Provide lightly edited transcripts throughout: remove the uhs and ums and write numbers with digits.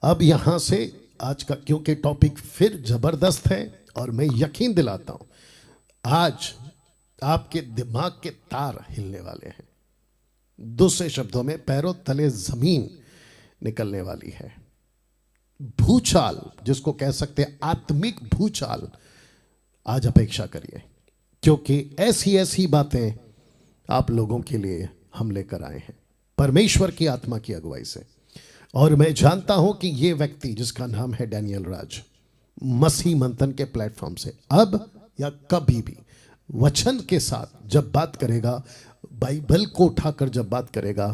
अब यहां से आज का क्योंकि टॉपिक फिर जबरदस्त है और मैं यकीन दिलाता हूं आज आपके दिमाग के तार हिलने वाले हैं। दूसरे शब्दों में पैरों तले जमीन निकलने वाली है। भूचाल जिसको कह सकते हैं आत्मिक भूचाल आज अपेक्षा करिए, क्योंकि ऐसी ऐसी बातें आप लोगों के लिए हम लेकर आए हैं परमेश्वर की आत्मा की अगुवाई से। और मैं जानता हूं कि ये व्यक्ति जिसका नाम है डैनियल राज मसीह मंथन के प्लेटफॉर्म से अब या कभी भी वचन के साथ जब बात करेगा, बाइबल को उठाकर जब बात करेगा,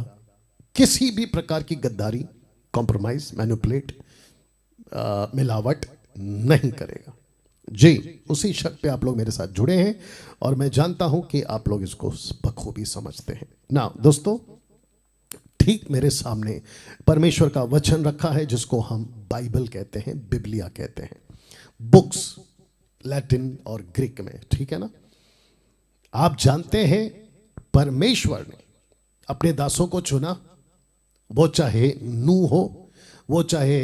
किसी भी प्रकार की गद्दारी, कॉम्प्रोमाइज, मैनिपुलेट, मिलावट नहीं करेगा। जी, उसी शक पे आप लोग मेरे साथ जुड़े हैं और मैं जानता हूं कि आप लोग इसको बखूबी समझते हैं ना। दोस्तों, ठीक मेरे सामने परमेश्वर का वचन रखा है जिसको हम बाइबल कहते हैं, बिबलिया कहते हैं, बुक्स लैटिन और ग्रीक में, ठीक है ना। आप जानते हैं परमेश्वर ने अपने दासों को चुना, वो चाहे नूह हो, वो चाहे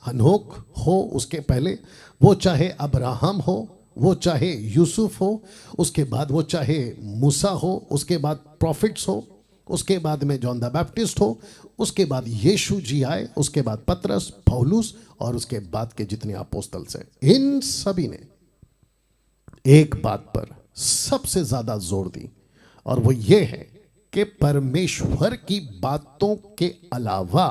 हनोक हो उसके पहले, वो चाहे अब्राहम हो, वो चाहे यूसुफ हो, उसके बाद वो चाहे मूसा हो, उसके बाद प्रॉफिट्स हो, उसके बाद में जॉन द बैप्टिस्ट हो, उसके बाद यीशु जी आए, उसके बाद पतरस, पौलुस और उसके बाद के जितने अपोस्तल्स हैं, इन सभी ने एक बात पर सबसे ज्यादा जोर दी और वो ये है कि परमेश्वर की बातों के अलावा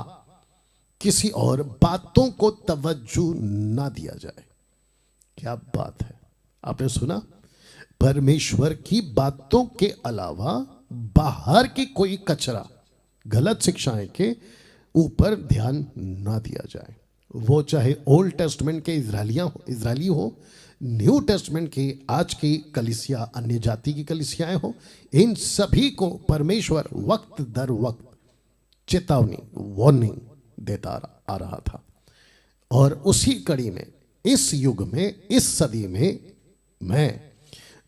किसी और बातों को तवज्जो ना दिया जाए। क्या बात है, आपने सुना? परमेश्वर की बातों के अलावा बाहर की कोई कचरा, गलत शिक्षाएं के ऊपर ध्यान ना दिया जाए। वो चाहे ओल्ड टेस्टमेंट के इजरायली हो, न्यू टेस्टमेंट की आज की कलीसिया, अन्य जाति की कलीसियाएं हो, इन सभी को परमेश्वर वक्त दर वक्त चेतावनी, वार्निंग देता आ रहा था। और उसी कड़ी में इस युग में, इस सदी में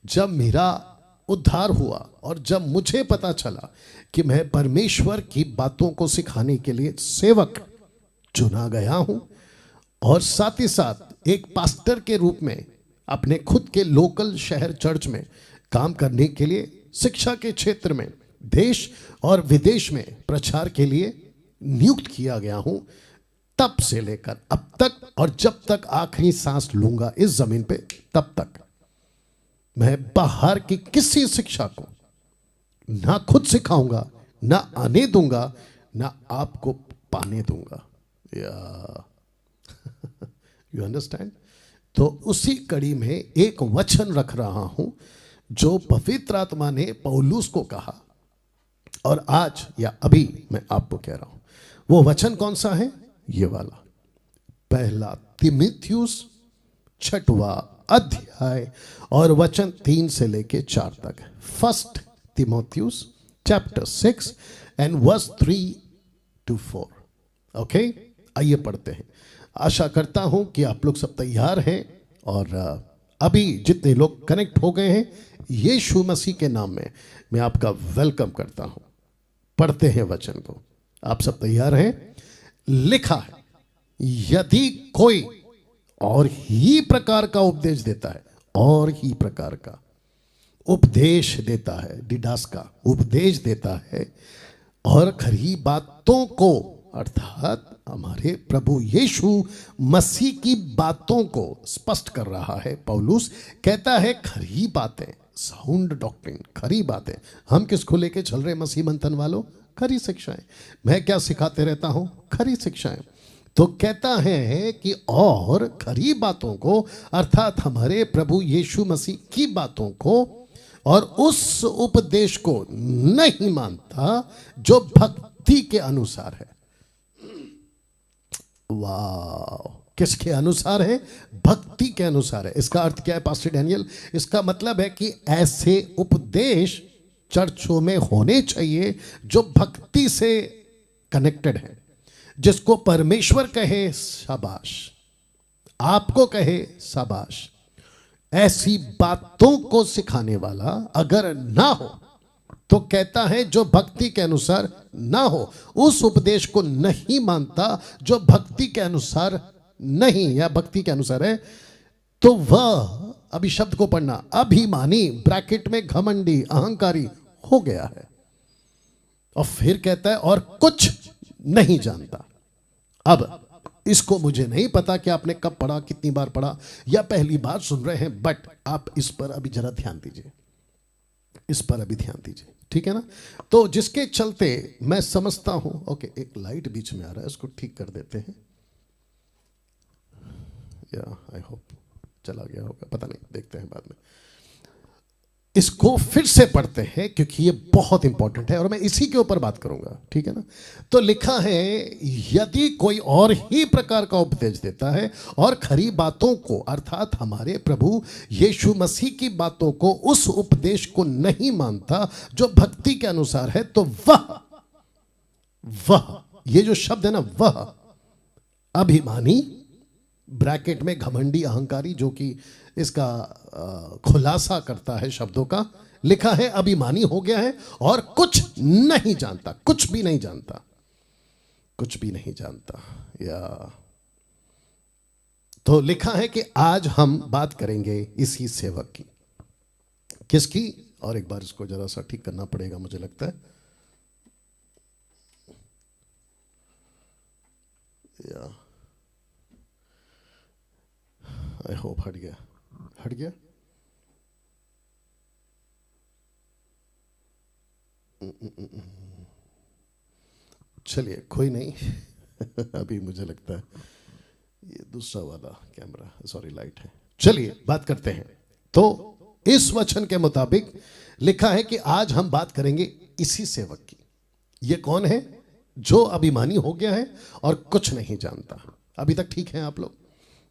जब मेरा उद्धार हुआ और जब मुझे पता चला कि मैं परमेश्वर की बातों को सिखाने के लिए सेवक चुना गया हूं और साथ ही साथ एक पास्टर के रूप में अपने खुद के लोकल शहर चर्च में काम करने के लिए, शिक्षा के क्षेत्र में देश और विदेश में प्रचार के लिए नियुक्त किया गया हूं, तब से लेकर अब तक और जब तक आखिरी सांस लूंगा इस जमीन पे, तब तक मैं बाहर की किसी शिक्षा को ना खुद सिखाऊंगा, ना आने दूंगा, ना आपको पाने दूंगा। You understand? तो उसी कड़ी में एक वचन रख रहा हूं जो पवित्र आत्मा ने पौलुस को कहा और आज या अभी मैं आपको कह रहा हूं। वो वचन कौन सा है? ये वाला, पहला तीमुथियुस 6वां अध्याय और वचन 3 से लेके 4 तक। फर्स्ट तीमुथियुस chapter 6 and verse 3 to 4। Okay, आइए पढ़ते हैं। आशा करता हूं कि आप लोग सब तैयार हैं और अभी जितने लोग कनेक्ट हो गए हैं, यीशु मसीह के नाम में मैं आपका वेलकम करता हूं। पढ़ते हैं वचन को। आप सब तैयार हैं? लिखा है, यदि कोई और ही प्रकार का उपदेश देता है, और ही प्रकार का उपदेश देता है, डिडास का उपदेश देता है, और खरी बातों को अर्थात हमारे प्रभु यीशु मसीह की बातों को स्पष्ट कर रहा है। पौलुस कहता है खरी बातें, साउंड डॉक्ट्रिन, खरी बातें। हम किसको लेके चल रहे मसीह मंथन वालों? खरी शिक्षाएं। मैं क्या सिखाते रहता हूं? खरी शिक्षाएं। तो कहता है कि और खरी बातों को अर्थात हमारे प्रभु यीशु मसीह की बातों को और उस उपदेश को नहीं मानता जो भक्ति के अनुसार है। वाह, किसके अनुसार है? भक्ति के अनुसार है। इसका अर्थ क्या है पास्टर डैनियल? इसका मतलब है कि ऐसे उपदेश चर्चों में होने चाहिए जो भक्ति से कनेक्टेड है, जिसको परमेश्वर कहे शाबाश, आपको कहे शाबाश। ऐसी बातों को सिखाने वाला अगर ना हो तो कहता है जो भक्ति के अनुसार ना हो, उस उपदेश को नहीं मानता जो भक्ति के अनुसार नहीं या भक्ति के अनुसार है, तो वह, अभी शब्द को पढ़ना, अभिमानी ब्रैकेट में घमंडी अहंकारी हो गया है। और फिर कहता है और कुछ नहीं जानता। अब इसको मुझे नहीं पता कि आपने कब पढ़ा, कितनी बार पढ़ा या पहली बार सुन रहे हैं, बट आप इस पर अभी जरा ध्यान दीजिए, इस पर अभी ध्यान दीजिए, ठीक है ना। तो जिसके चलते मैं समझता हूं, ओके एक लाइट बीच में आ रहा है, इसको ठीक कर देते हैं, या आई होप चला गया होगा, पता नहीं, देखते हैं बाद में। इसको फिर से पढ़ते हैं क्योंकि ये बहुत इंपॉर्टेंट है और मैं इसी के ऊपर बात करूंगा, ठीक है ना। तो लिखा है यदि कोई और ही प्रकार का उपदेश देता है और खरी बातों को अर्थात हमारे प्रभु यीशु मसीह की बातों को, उस उपदेश को नहीं मानता जो भक्ति के अनुसार है, तो वह ये जो शब्द है ना, वह अभिमानी ब्रैकेट में घमंडी अहंकारी, जो कि इसका खुलासा करता है शब्दों का, लिखा है अभिमानी हो गया है और कुछ नहीं जानता, कुछ भी नहीं जानता, कुछ भी नहीं जानता। या तो लिखा है कि आज हम बात करेंगे इसी सेवक की। किसकी? और एक बार इसको जरा सा ठीक करना पड़ेगा मुझे लगता है, या आई होप हट गया, हट गया। चलिए कोई नहीं अभी मुझे लगता है ये दूसरा वाला कैमरा, सॉरी लाइट है। चलिए बात करते हैं। तो इस वचन के मुताबिक लिखा है कि आज हम बात करेंगे इसी सेवक की। ये कौन है? जो अभिमानी हो गया है और कुछ नहीं जानता। अभी तक ठीक है आप लोग?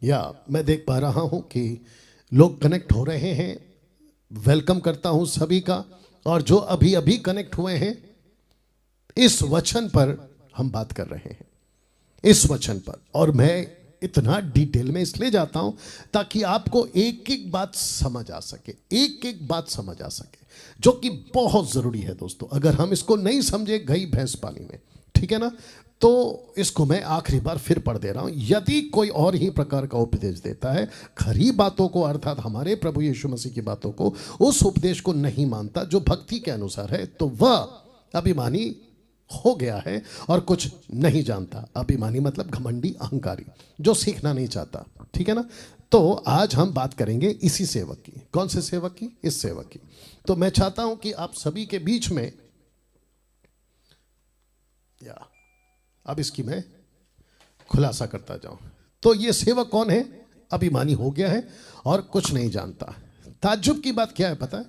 या मैं देख पा रहा हूं कि लोग कनेक्ट हो रहे हैं। वेलकम करता हूं सभी का। और जो अभी अभी कनेक्ट हुए हैं, इस वचन पर हम बात कर रहे हैं, इस वचन पर। और मैं इतना डिटेल में इसलिए जाता हूं ताकि आपको एक एक बात समझ आ सके, एक एक बात समझ आ सके, जो कि बहुत जरूरी है दोस्तों। अगर हम इसको नहीं समझे, गई भैंस पानी में, ठीक है ना। तो इसको मैं आखिरी बार फिर पढ़ दे रहा हूं। यदि कोई और ही प्रकार का उपदेश देता है, खरी बातों को अर्थात हमारे प्रभु यीशु मसीह की बातों को, उस उपदेश को नहीं मानता जो भक्ति के अनुसार है, तो वह अभिमानी हो गया है और कुछ नहीं जानता। अभिमानी मतलब घमंडी अहंकारी, जो सीखना नहीं चाहता, ठीक है ना। तो आज हम बात करेंगे इसी सेवक की। कौन से सेवक की? इस सेवक की। तो मैं चाहता हूं कि आप सभी के बीच में, या अब इसकी मैं खुलासा करता जाऊं। तो ये सेवक कौन है? अभिमानी हो गया है और कुछ नहीं जानता। ताज्जुब की बात क्या है पता है?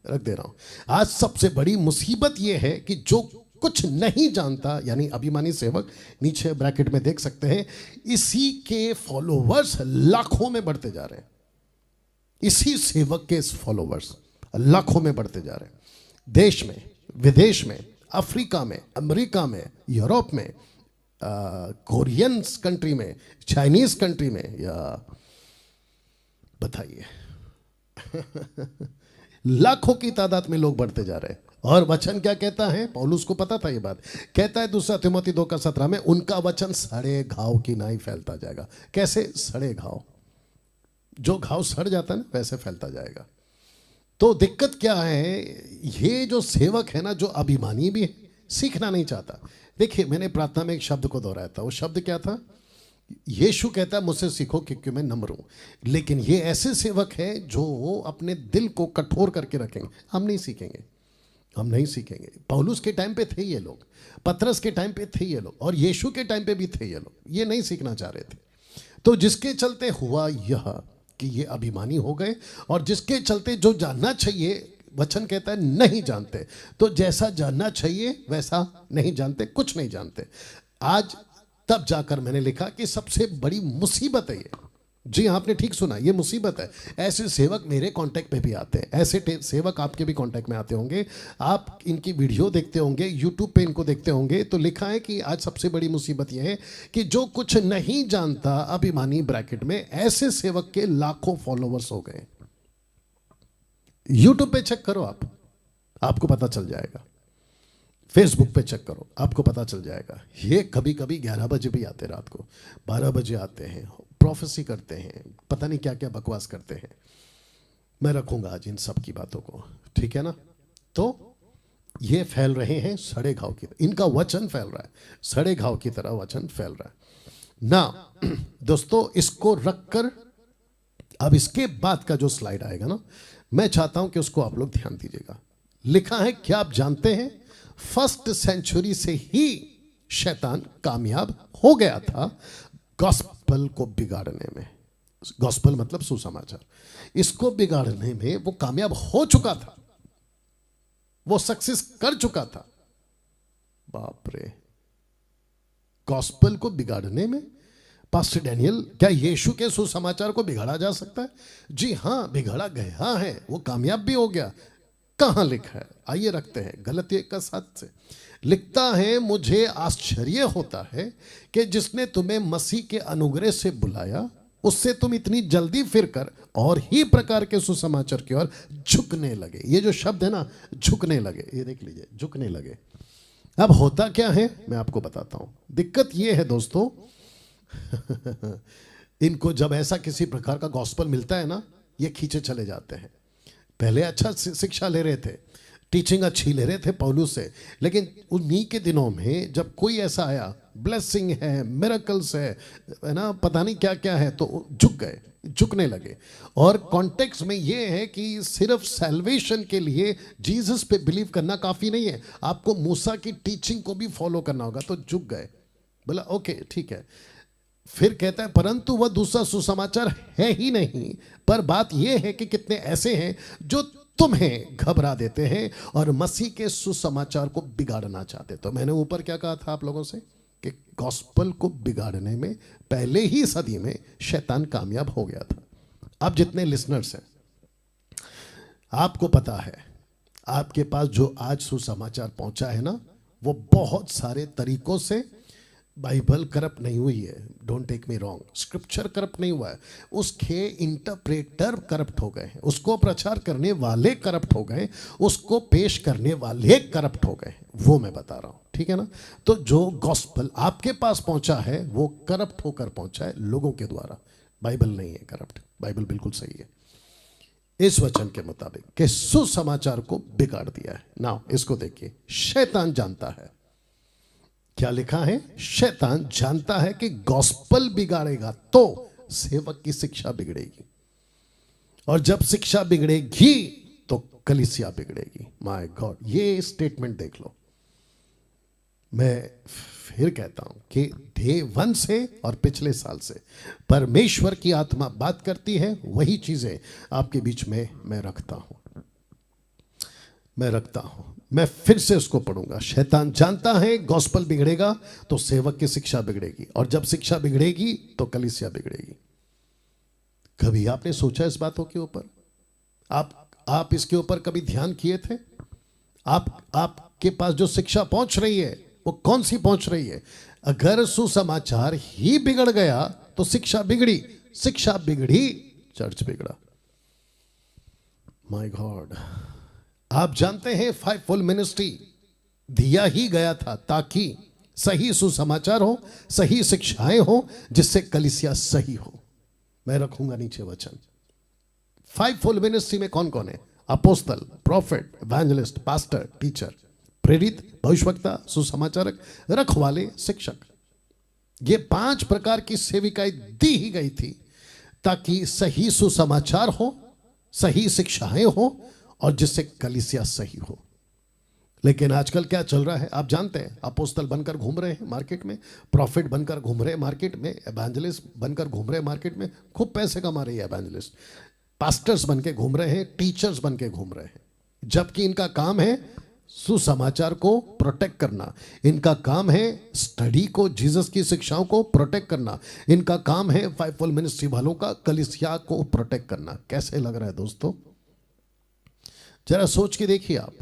रख दे रहा हूं। आज सबसे बड़ी मुसीबत यह है कि जो कुछ नहीं जानता, यानी अभिमानी सेवक, नीचे ब्रैकेट में देख सकते हैं, इसी के फॉलोवर्स लाखों में बढ़ते जा रहे हैं। इसी सेवक के फॉलोवर्स लाखों में बढ़ते जा रहे हैं। देश में, विदेश में, अफ्रीका में, अमेरिका में, यूरोप में, कोरियन कंट्री में, चाइनीज कंट्री में, या बताइए लाखों की तादाद में लोग बढ़ते जा रहे हैं। और वचन क्या कहता है? पौलुस को पता था ये बात। कहता है दूसरा तिमोथी 2:17 में, उनका वचन सड़े घाव की नाई फैलता जाएगा। कैसे सड़े घाव? जो घाव सड़ जाता है ना, वैसे फैलता जाएगा। तो दिक्कत क्या है? ये जो सेवक है ना, जो अभिमानी भी है, सीखना नहीं चाहता। देखिए, मैंने प्रार्थना में एक शब्द को दोहराया था। वो शब्द क्या था? यीशु कहता है मुझसे सीखो क्योंकि मैं नम्र हूं। लेकिन ये ऐसे सेवक हैं जो अपने दिल को कठोर करके रखेंगे। हम नहीं सीखेंगे, हम नहीं सीखेंगे। पौलुस के टाइम पे थे ये लोग, पतरस के टाइम पे थे ये लोग, और यीशु के टाइम पे भी थे ये लोग। ये नहीं सीखना चाह रहे थे। तो जिसके चलते हुआ यह कि ये अभिमानी हो गए, और जिसके चलते जो जानना चाहिए, वचन कहता है नहीं जानते। तो जैसा जानना चाहिए वैसा नहीं जानते, कुछ नहीं जानते। आज तब जाकर मैंने लिखा कि सबसे बड़ी मुसीबत है ये। जी हाँ, आपने ठीक सुना, ये मुसीबत है। ऐसे सेवक मेरे कांटेक्ट में भी आते हैं, ऐसे सेवक आपके भी कांटेक्ट में आते होंगे। आप इनकी वीडियो देखते होंगे, यूट्यूब पे इनको देखते होंगे। तो लिखा है कि आज सबसे बड़ी मुसीबत यह है कि जो कुछ नहीं जानता, अभिमानी ब्रैकेट में, ऐसे सेवक के लाखों फॉलोवर्स हो गए। यूट्यूब पे चेक करो आप, आपको पता चल जाएगा। फेसबुक पे चेक करो, आपको पता चल जाएगा। ये कभी कभी 11 बजे भी आते, रात को 12 बजे आते हैं, प्रोफेसी करते हैं, पता नहीं क्या क्या बकवास करते हैं। मैं रखूंगा आज इन सब की बातों को, ठीक है ना। तो ये फैल रहे हैं सड़े घाव की, इनका वचन फैल रहा है, सड़े घाव की तरह वचन फैल रहा है ना। दोस्तों, इसको रखकर अब इसके बाद का जो स्लाइड आएगा ना, मैं चाहता हूं कि उसको आप लोग ध्यान दीजिएगा। लिखा है, क्या आप जानते हैं फर्स्ट सेंचुरी से ही शैतान कामयाब हो गया था गॉस्पल को बिगाड़ने में। गॉस्पल मतलब सुसमाचार, इसको बिगाड़ने में वो कामयाब हो चुका था, वो सक्सेस कर चुका था। बाप रे, गॉस्पल को बिगाड़ने में। पास्टर डैनियल, क्या यीशु के सुसमाचार को बिगाड़ा जा सकता है? जी हां, बिगाड़ा गया है, वो कामयाब भी हो गया। कहां लिखा है? आइए रखते हैं गलतियों का 7 से। लिखता है, मुझे आश्चर्य होता है कि जिसने तुम्हें मसीह के अनुग्रह से बुलाया, उससे तुम इतनी जल्दी फिरकर और ही प्रकार के सुसमाचार की ओर झुकने लगे। ये जो शब्द है ना, झुकने लगे, ये देख लीजिए, झुकने लगे। अब होता क्या है, मैं आपको बताता हूं। दिक्कत ये है दोस्तों, इनको जब ऐसा किसी प्रकार का गॉस्पल मिलता है ना, ये खींचे चले जाते हैं। पहले अच्छा शिक्षा ले रहे थे, टीचिंग अच्छी ले रहे थे पौलुस से, लेकिन उन्हीं के दिनों में जब कोई ऐसा आया, ब्लेसिंग है, मिरेकल्स है ना, पता नहीं क्या क्या है, तो झुक गए, झुकने लगे। और कॉन्टेक्स्ट में ये है कि सिर्फ सैल्वेशन के लिए जीसस पे बिलीव करना काफ़ी नहीं है, आपको मूसा की टीचिंग को भी फॉलो करना होगा। तो झुक गए, बोला ओके ठीक है। फिर कहता है, परंतु वह दूसरा सुसमाचार है ही नहीं, पर बात यह है कि कितने ऐसे हैं जो तुम्हें घबरा देते हैं और मसीह के सुसमाचार को बिगाड़ना चाहते। तो मैंने ऊपर क्या कहा था आप लोगों से कि गॉस्पल को बिगाड़ने में पहले ही सदी में शैतान कामयाब हो गया था। अब जितने लिसनर्स हैं, आपको पता है, आपके पास जो आज सुसमाचार पहुंचा है ना, वो बहुत सारे तरीकों से, बाइबल करप्ट नहीं हुई है, don't take me wrong, scripture corrupt नहीं हुआ है, उसके इंटरप्रेटर करप्ट हो गए हैं, उसको प्रचार करने वाले करप्ट हो गए, उसको पेश करने वाले करप्ट हो गए, वो मैं बता रहा हूं, ठीक है ना। तो जो गॉस्पल आपके पास पहुंचा है वो करप्ट होकर पहुंचा है लोगों के द्वारा, बाइबल नहीं है करप्ट, बाइबल बिल्कुल सही है इस वचन के मुताबिक कि सुसमाचार को बिगाड़ दिया है। नाउ इसको देखिए, शैतान जानता है, क्या लिखा है, शैतान जानता है कि गॉस्पल बिगाड़ेगा तो सेवक की शिक्षा बिगड़ेगी, और जब शिक्षा बिगड़ेगी तो कलीसिया बिगड़ेगी। माय गॉड, ये स्टेटमेंट देख लो। मैं फिर कहता हूं कि डे 1 से और पिछले साल से परमेश्वर की आत्मा बात करती है, वही चीजें आपके बीच में मैं रखता हूं। मैं फिर से उसको पढ़ूंगा। शैतान जानता है गॉस्पल बिगड़ेगा तो सेवक की शिक्षा बिगड़ेगी, और जब शिक्षा बिगड़ेगी तो कलीसिया बिगड़ेगी। कभी आपने सोचा इस बातों के ऊपर? आप इसके ऊपर कभी ध्यान किए थे? आपके पास जो शिक्षा पहुंच रही है वो कौन सी पहुंच रही है? अगर सुसमाचार ही बिगड़ गया तो शिक्षा बिगड़ी, शिक्षा बिगड़ी चर्च बिगड़ा। माय गॉड, आप जानते हैं फाइवफोल्ड मिनिस्ट्री दिया ही गया था ताकि सही सुसमाचार हो, सही शिक्षाएं हो, जिससे कलीसिया सही हो। मैं रखूंगा नीचे वचन। फाइवफोल्ड मिनिस्ट्री में कौन कौन है? अपोस्तल, प्रॉफिट, इवेंजलिस्ट, पास्टर, टीचर, प्रेरित, भविष्यवक्ता, सुसमाचारक, रखवाले, शिक्षक। ये 5 प्रकार की सेविकाएं दी ही गई थी ताकि सही सुसमाचार हो, सही शिक्षाएं हो, और जिससे कलीसिया सही हो। लेकिन आजकल क्या चल रहा है आप जानते हैं? अपोस्तल बनकर घूम रहे हैं मार्केट में, प्रॉफिट बनकर घूम रहे हैं मार्केट में, एवेंजलिस्ट बनकर घूम रहे हैं मार्केट में, खूब पैसे कमा रही है एवेंजलिस्ट, पास्टर्स बन के घूम रहे हैं, टीचर्स बन के घूम रहे हैं, जबकि इनका काम है सुसमाचार को प्रोटेक्ट करना, इनका काम है स्टडी को, जीसस की शिक्षाओं को प्रोटेक्ट करना, इनका काम है फाइवफोल्ड मिनिस्ट्री वालों का कलीसिया को प्रोटेक्ट करना। कैसे लग रहा है दोस्तों? जरा सोच के देखिए आप।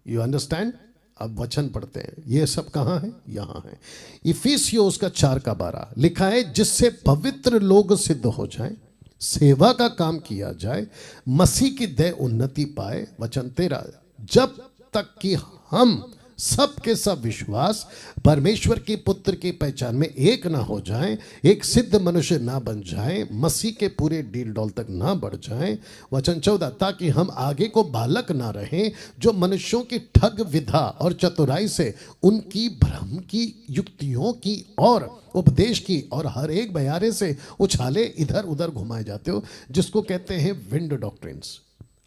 You understand? अब वचन पढ़ते हैं। ये सब कहां है? यहां है। इफिसियों उसका 4:12 लिखा है, जिससे पवित्र लोग सिद्ध हो जाएं, सेवा का काम किया जाए, मसीह की दया उन्नति पाए। वचन 13, जब तक कि हम सब के सब विश्वास परमेश्वर के पुत्र की पहचान में एक ना हो जाएं, एक सिद्ध मनुष्य ना बन जाएं, मसीह के पूरे डील डॉल तक ना बढ़ जाएं। वचन 14, ताकि हम आगे को बालक ना रहें जो मनुष्यों की ठग विधा और चतुराई से, उनकी भ्रम की युक्तियों की और उपदेश की और हर एक बयारे से उछाले इधर उधर घुमाए जाते हो, जिसको कहते हैं विंड डॉक्ट्रिन्स,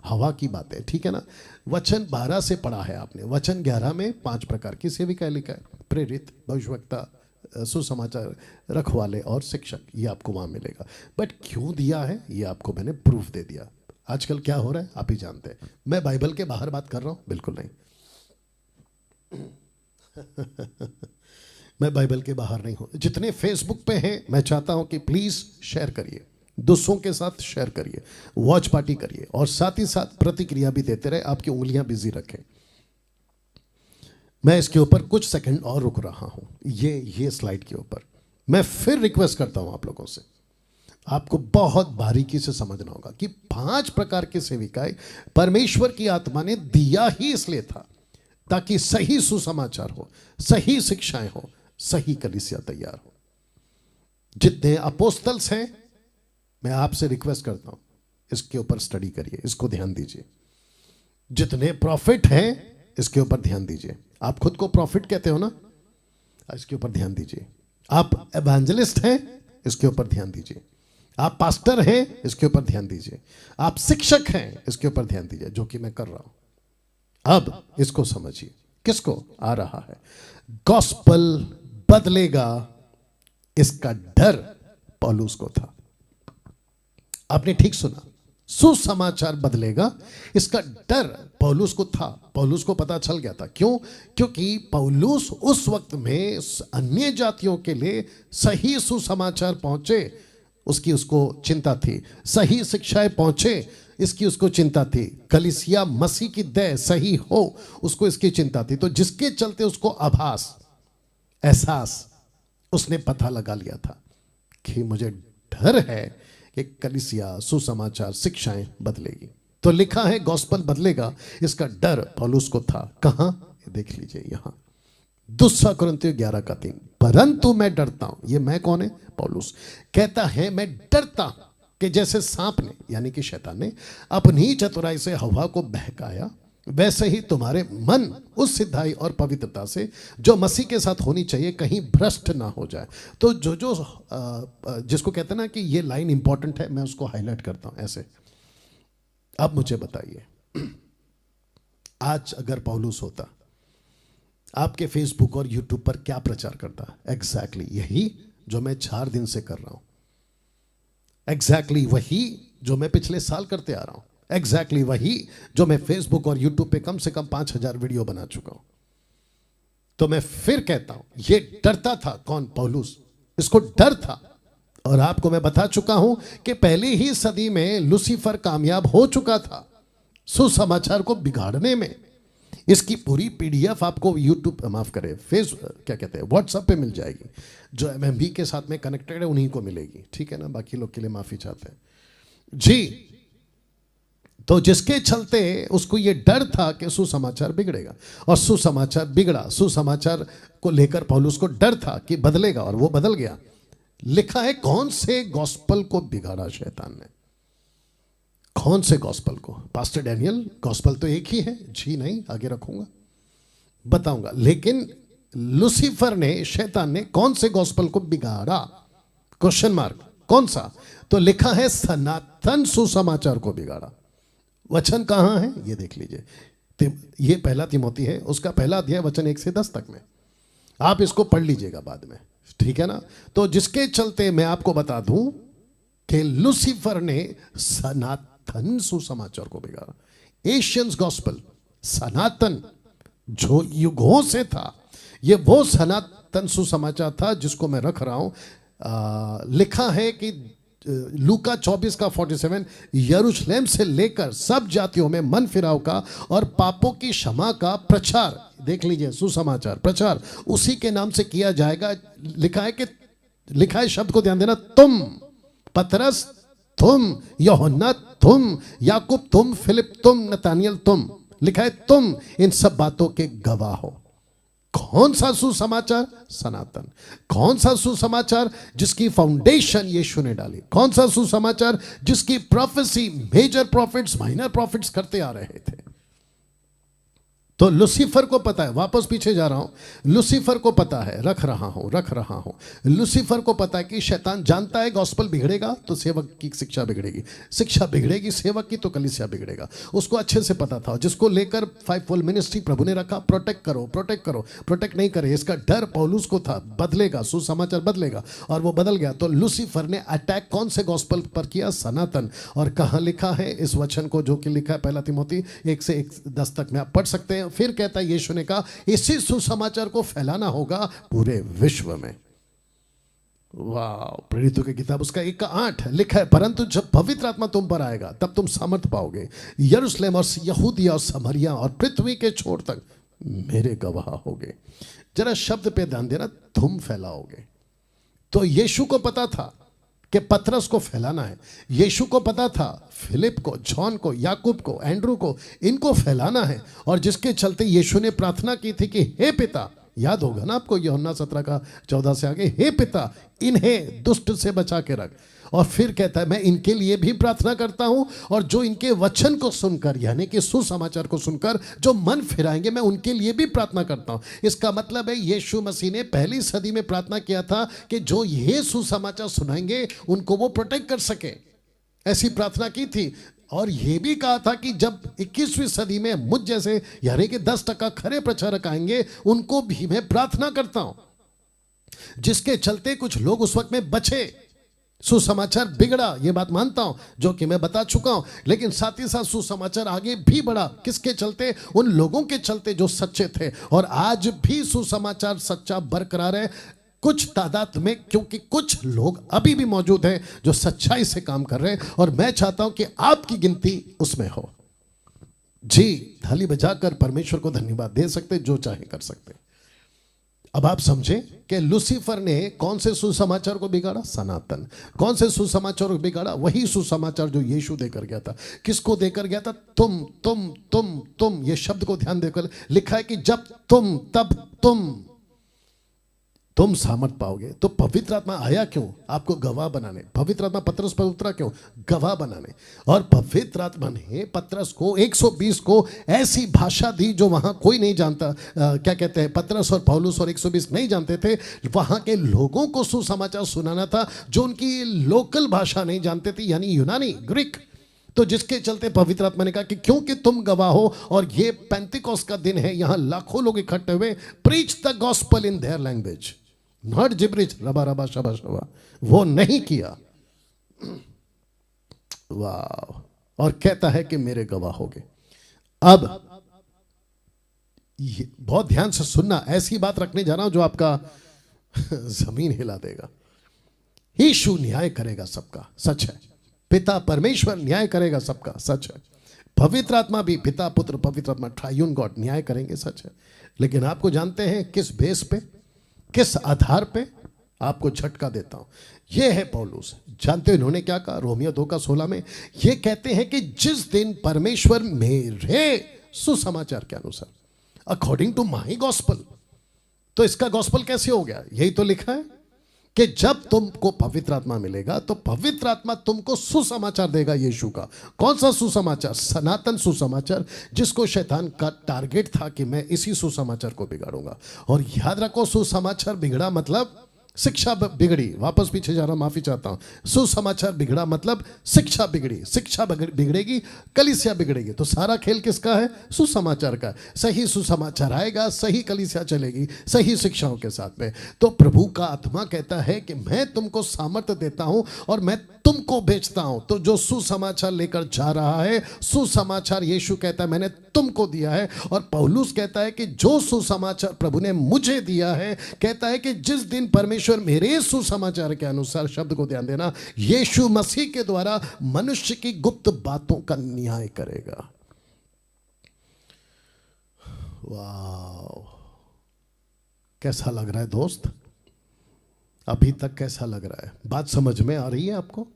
हवा की बातें। ठीक है ना। वचन 12 से पढ़ा है आपने। वचन 11 में 5 प्रकार की सेविकाएं लिखा है, प्रेरित, भविष्यवक्ता, सुसमाचार रखवाले और शिक्षक। ये आपको वहां मिलेगा। बट क्यों दिया है ये आपको मैंने प्रूफ दे दिया। आजकल क्या हो रहा है आप ही जानते हैं। मैं बाइबल के बाहर बात कर रहा हूं? बिल्कुल नहीं। मैं बाइबल के बाहर नहीं हूं। जितने फेसबुक पे हैं मैं चाहता हूं कि प्लीज शेयर करिए, दूसरों के साथ शेयर करिए, वॉच पार्टी करिए और साथ ही साथ प्रतिक्रिया भी देते रहे। आपकी उंगलियां बिजी रखें। मैं इसके ऊपर कुछ सेकंड और रुक रहा हूं, ये स्लाइड के ऊपर। मैं फिर रिक्वेस्ट करता हूं आप लोगों से, आपको बहुत बारीकी से समझना होगा कि 5 प्रकार की सेविकाएं परमेश्वर की आत्मा ने दिया ही इसलिए था ताकि सही सुसमाचार हो, सही शिक्षाएं हो, सही कलीसिया तैयार हो। जितने अपोस्तल्स हैं मैं आपसे रिक्वेस्ट करता हूं इसके ऊपर स्टडी करिए, इसको ध्यान दीजिए। जितने प्रॉफिट हैं इसके ऊपर ध्यान दीजिए। आप खुद को प्रॉफिट कहते हो ना, इसके ऊपर ध्यान दीजिए। आप एवेंजलिस्ट हैं, इसके ऊपर ध्यान दीजिए। आप पास्टर हैं, इसके ऊपर ध्यान दीजिए। आप शिक्षक हैं, इसके ऊपर ध्यान दीजिए, जो कि मैं कर रहा हूं। अब इसको समझिए, किसको आ रहा है गॉस्पल बदलेगा, इसका डर पौलुस को था। आपने ठीक सुना, सुसमाचार बदलेगा इसका डर पौलुस को था। पौलुस को पता चल गया था। क्यों? क्योंकि पौलुस उस वक्त में अन्य जातियों के लिए सही सुसमाचार पहुंचे, उसकी उसको चिंता थी। सही शिक्षाएं पहुंचे, इसकी उसको चिंता थी। कलीसिया मसीह की देह सही हो, उसको इसकी चिंता थी। तो जिसके चलते उसको आभास, एहसास, उसने पता लगा लिया था कि मुझे डर है कि कलीसिया, सुसमाचार, शिक्षाएं बदलेगी। तो लिखा है गॉस्पल बदलेगा, इसका डर पौलुस को था। कहां? देख लीजिए यहां 2 कुरिन्थियों 11:3, परंतु मैं डरता हूं। ये मैं कौन है? पौलुस कहता है मैं डरता हूं कि जैसे सांप ने, यानी कि शैतान ने अपनी चतुराई से हवा को बहकाया, वैसे ही तुम्हारे मन उस सिद्धाई और पवित्रता से जो मसीह के साथ होनी चाहिए कहीं भ्रष्ट ना हो जाए। तो जो जिसको कहते हैं ना कि ये लाइन इंपॉर्टेंट है, मैं उसको हाईलाइट करता हूं ऐसे। अब मुझे बताइए, आज अगर पौलुस होता, आपके फेसबुक और यूट्यूब पर क्या प्रचार करता? एग्जैक्टली यही जो मैं 4 दिन से कर रहा हूं, एग्जैक्टली वही जो मैं पिछले साल करते आ रहा हूं, एग्जैक्टली वही जो मैं फेसबुक और यूट्यूब पे कम से कम 5000 वीडियो बना चुका हूं। तो मैं फिर कहता हूं, ये डरता था। कौन? पौलुस। इसको डर था। और आपको मैं बता चुका हूं कि पहली ही सदी में लूसीफर कामयाब हो चुका था सुसमाचार को बिगाड़ने में। इसकी पूरी पीडीएफ आपको यूट्यूब, माफ करें, क्या कहते हैं, व्हाट्सएप पे मिल जाएगी। जो एमएमबी के साथ में कनेक्टेड है उन्हीं को मिलेगी। ठीक है ना, बाकी लोग के लिए माफी चाहते हैं जी। तो जिसके चलते उसको ये डर था कि सुसमाचार बिगड़ेगा, और सुसमाचार बिगड़ा। सुसमाचार को लेकर पौलुस को डर था कि बदलेगा, और वो बदल गया। लिखा है कौन से गॉस्पल को बिगाड़ा शैतान ने? कौन से गॉस्पल को? पास्टर डैनियल, गॉस्पल तो एक ही है। जी नहीं, आगे रखूंगा, बताऊंगा। लेकिन लूसीफर ने, शैतान ने कौन से गॉस्पल को बिगाड़ा? Question mark. कौन सा? तो लिखा है सनातन सुसमाचार को बिगाड़ा। वचन कहां है ये देख लीजिए। ये पहला तिमोथी है, उसका पहला अध्याय वचन 1 से 10 तक में। आप इसको पढ़ लीजिएगा बाद में, ठीक है ना। तो जिसके चलते मैं आपको बता दूं कि लूसीफर ने सनातन सुसमाचार को बिगाड़ा। एशियंस गॉस्पल, सनातन, जो युगों से था, ये वो सनातन सुसमाचार था जिसको मैं रख रहा हूं। लिखा है कि लूका 24:47, यरूशलेम से लेकर सब जातियों में मन फिराव का और पापों की क्षमा का प्रचार, देख लीजिए, सुसमाचार प्रचार उसी के नाम से किया जाएगा। लिखा है कि, लिखा है, शब्द को ध्यान देना, तुम पतरस, तुम यूहन्ना, तुम याकूब, तुम फिलिप, तुम नतानियल, तुम। लिखा है तुम इन सब बातों के गवाह हो। कौन सा सुसमाचार? सनातन। कौन सा सुसमाचार? जिसकी फाउंडेशन यीशु ने डाली। कौन सा सुसमाचार? जिसकी prophecy major prophets minor prophets करते आ रहे थे। तो लूसीफर को पता है, वापस पीछे जा रहा हूं, लूसीफर को पता है, रख रहा हूं, लूसीफर को पता है कि शैतान जानता है गॉस्पल बिगड़ेगा तो सेवक की शिक्षा बिगड़ेगी, शिक्षा बिगड़ेगी सेवक की तो कलीसिया बिगड़ेगा। उसको अच्छे से पता था, जिसको लेकर फाइवफोल्ड मिनिस्ट्री प्रभु ने रखा, प्रोटेक्ट करो, प्रोटेक्ट करो, प्रोटेक्ट नहीं करे, इसका डर पौलुस को था, बदलेगा, सुसमाचार बदलेगा, और वो बदल गया। तो लूसीफर ने अटैक कौन से गॉस्पल पर किया? सनातन। और कहां लिखा है इस वचन को, जो कि लिखा है पहला तिमोथी 1:1-10 तक में, आप पढ़ सकते हैं। फिर कहता है यीशु ने कहा इसी सुसमाचार को फैलाना होगा पूरे विश्व में। वाह! प्रेरितों की किताब उसका 1:8 लिखा है, परंतु जब पवित्र आत्मा तुम पर आएगा तब तुम सामर्थ पाओगे, यरूशलेम और यहूदिया और समरिया और पृथ्वी के छोर तक मेरे गवाह होगे। जरा शब्द पे ध्यान देना, तुम फैलाओगे। तो यीशु को पता था कि पतरस को फैलाना है, यीशु को पता था फिलिप को, जॉन को, याकूब को, एंड्रू को, इनको फैलाना है। और जिसके चलते यीशु ने प्रार्थना की थी कि हे पिता, याद होगा ना आपको यूहन्ना 17:14 से आगे, हे पिता इन्हें दुष्ट से बचा के रख। और फिर कहता है मैं इनके लिए भी प्रार्थना करता हूं, और जो इनके वचन को सुनकर, यानी कि सुसमाचार को सुनकर जो मन फिराएंगे, मैं उनके लिए भी प्रार्थना करता हूं। इसका मतलब है यीशु मसीह ने पहली सदी में प्रार्थना किया था कि जो ये सुसमाचार सुनाएंगे उनको वो प्रोटेक्ट कर सके, ऐसी प्रार्थना की थी। और यह भी कहा था कि जब 21वीं सदी में मुझ जैसे यानी कि 10% खरे प्रचारक आएंगे, उनको भी मैं प्रार्थना करता हूं, जिसके चलते कुछ लोग उस वक्त में बचे। सुसमाचार बिगड़ा, यह बात मानता हूं, जो कि मैं बता चुका हूं, लेकिन साथ ही साथ सुसमाचार आगे भी बढ़ा। किसके चलते? उन लोगों के चलते जो सच्चे थे। और आज भी सुसमाचार सच्चा बरकरार है, कुछ तादाद में, क्योंकि कुछ लोग अभी भी मौजूद हैं जो सच्चाई से काम कर रहे हैं, और मैं चाहता हूं कि आपकी गिनती उसमें हो। जी, थाली बजाकर परमेश्वर को धन्यवाद दे सकते, जो चाहे कर सकते। अब आप समझे कि लूसीफर ने कौन से सुसमाचार को बिगाड़ा? सनातन। कौन से सुसमाचार को बिगाड़ा? वही सुसमाचार जो यीशु देकर गया था। किसको देकर गया था? तुम। ये शब्द को ध्यान देकर लिखा है कि जब तुम, तब तुम सामर्थ पाओगे। तो पवित्र आत्मा आया क्यों? आपको गवाह बनाने। पवित्र आत्मा पतरस पर उतरा क्यों? गवाह बनाने। और पवित्र आत्मा ने पतरस को 120 को ऐसी भाषा दी जो वहां कोई नहीं जानता। क्या कहते हैं, पतरस और पौलुस और 120 नहीं जानते थे। वहां के लोगों को सुसमाचार सुनाना था जो उनकी लोकल भाषा नहीं जानते थे, यानी यूनानी, ग्रीक। तो जिसके चलते पवित्र आत्मा ने कहा कि क्योंकि तुम गवाह हो, और ये पेंटिकोस्ट का दिन है, यहां लाखों लोग इकट्ठे हुए, preach the gospel in their language, not gibberish, रबा रबा शबा शबा, वो नहीं किया। वाह! और कहता है कि मेरे गवाह होगे। अब बहुत ध्यान से सुनना, ऐसी बात रखने जा रहा हूं जो आपका जमीन हिला देगा। यीशु न्याय करेगा सबका, सच है। पिता परमेश्वर न्याय करेगा सबका, सच है। पवित्र आत्मा भी, पिता पुत्र पवित्र आत्मा, ट्रायून गॉड न्याय करेंगे, सच है। लेकिन आपको जानते हैं किस बेस पे, किस आधार पे? आपको झटका देता हूं। यह है पौलुस। जानते हो इन्होंने क्या कहा? रोमियो 2:16 में ये कहते हैं कि जिस दिन परमेश्वर मेरे सुसमाचार के अनुसार, अकॉर्डिंग टू माई गॉस्पल। तो इसका गॉस्पल कैसे हो गया? यही तो लिखा है कि जब तुमको पवित्र आत्मा मिलेगा तो पवित्र आत्मा तुमको सुसमाचार देगा यीशु का। कौन सा सुसमाचार? सनातन सुसमाचार, जिसको शैतान का टारगेट था कि मैं इसी सुसमाचार को बिगाड़ूंगा। और याद रखो, सुसमाचार बिगड़ा मतलब शिक्षा बिगड़ी। वापस पीछे जा रहा, माफी चाहता हूं। सुसमाचार बिगड़ा मतलब शिक्षा बिगड़ी। शिक्षा बिगड़ेगी, कलीसिया बिगड़ेगी। तो सारा खेल किसका है? सुसमाचार का। सही सुसमाचार आएगा, सही कलीसिया चलेगी, सही शिक्षाओं के साथ में। तो प्रभु का आत्मा कहता है कि मैं तुमको सामर्थ्य देता हूं और मैं तुमको भेजता हूं। तो जो सुसमाचार लेकर जा रहा है, सुसमाचार यीशु कहता है मैंने तुमको दिया है। और पौलुस कहता है कि जो सुसमाचार प्रभु ने मुझे दिया है, कहता है कि जिस दिन परमेश्वर मेरे सुसमाचार के अनुसार, शब्द को ध्यान देना, यीशु मसीह के द्वारा मनुष्य की गुप्त बातों का न्याय करेगा। वाह! कैसा लग रहा है दोस्त? अभी तक कैसा लग रहा है? बात समझ में आ रही है आपको?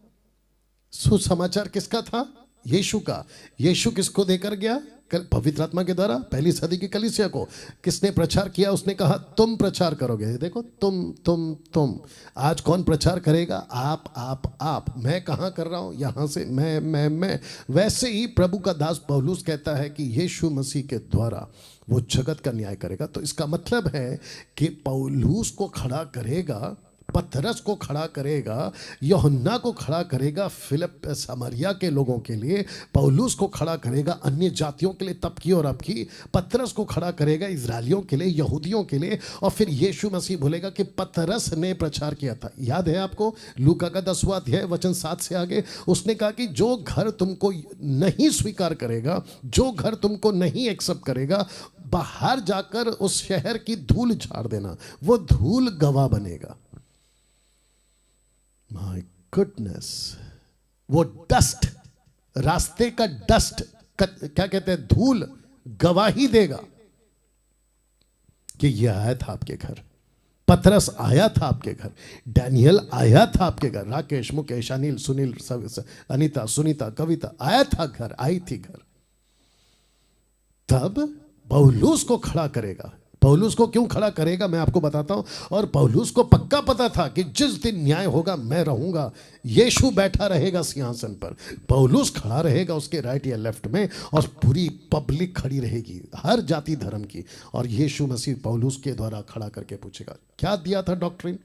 सुसमाचार किसका था? यीशु का। यीशु किसको देकर गया? पवित्र आत्मा के द्वारा पहली सदी की कलीसिया को किसने प्रचार किया? उसने कहा तुम प्रचार करोगे। देखो, तुम। आज कौन प्रचार करेगा? आप। मैं कहाँ कर रहा हूँ? यहाँ से मैं। वैसे ही प्रभु का दास पौलुस कहता है कि यीशु मसीह के द्वारा वो जगत का न्याय करेगा। तो इसका मतलब है कि पौलुस को खड़ा करेगा, पतरस को खड़ा करेगा, यूहन्ना को खड़ा करेगा फिलिप सामरिया के लोगों के लिए, पौलुस को खड़ा करेगा अन्य जातियों के लिए तब की और अब की, पतरस को खड़ा करेगा इजरायलियों के लिए, यहूदियों के लिए। और फिर यीशु मसीह बोलेगा कि पतरस ने प्रचार किया था। याद है आपको लूका का 10वां अध्याय वचन 7 से आगे? उसने कहा कि जो घर तुमको नहीं स्वीकार करेगा, जो घर तुमको नहीं एक्सेप्ट करेगा, बाहर जाकर उस शहर की धूल झाड़ देना, वो धूल गवाह बनेगा। माय गुडनेस, वो डस्ट, रास्ते का डस्ट, क्या कहते हैं, धूल गवाही देगा कि ये आया था आपके घर, पतरस आया था आपके घर, डैनियल आया था आपके घर, राकेश, मुकेश, अनिल, सुनील, अनीता, सुनीता, कविता आया था घर, आई थी घर। तब पौलुस को खड़ा करेगा। पौलुस को क्यों खड़ा करेगा मैं आपको बताता हूं। और पौलुस को पक्का पता था कि जिस दिन न्याय होगा मैं रहूंगा, यीशु बैठा रहेगा सिंहासन पर, पौलुस खड़ा रहेगा उसके राइट या लेफ्ट में, और पूरी पब्लिक खड़ी रहेगी हर जाति धर्म की। और यीशु मसीह पौलुस के द्वारा खड़ा करके पूछेगा क्या दिया था डॉक्ट्रिन,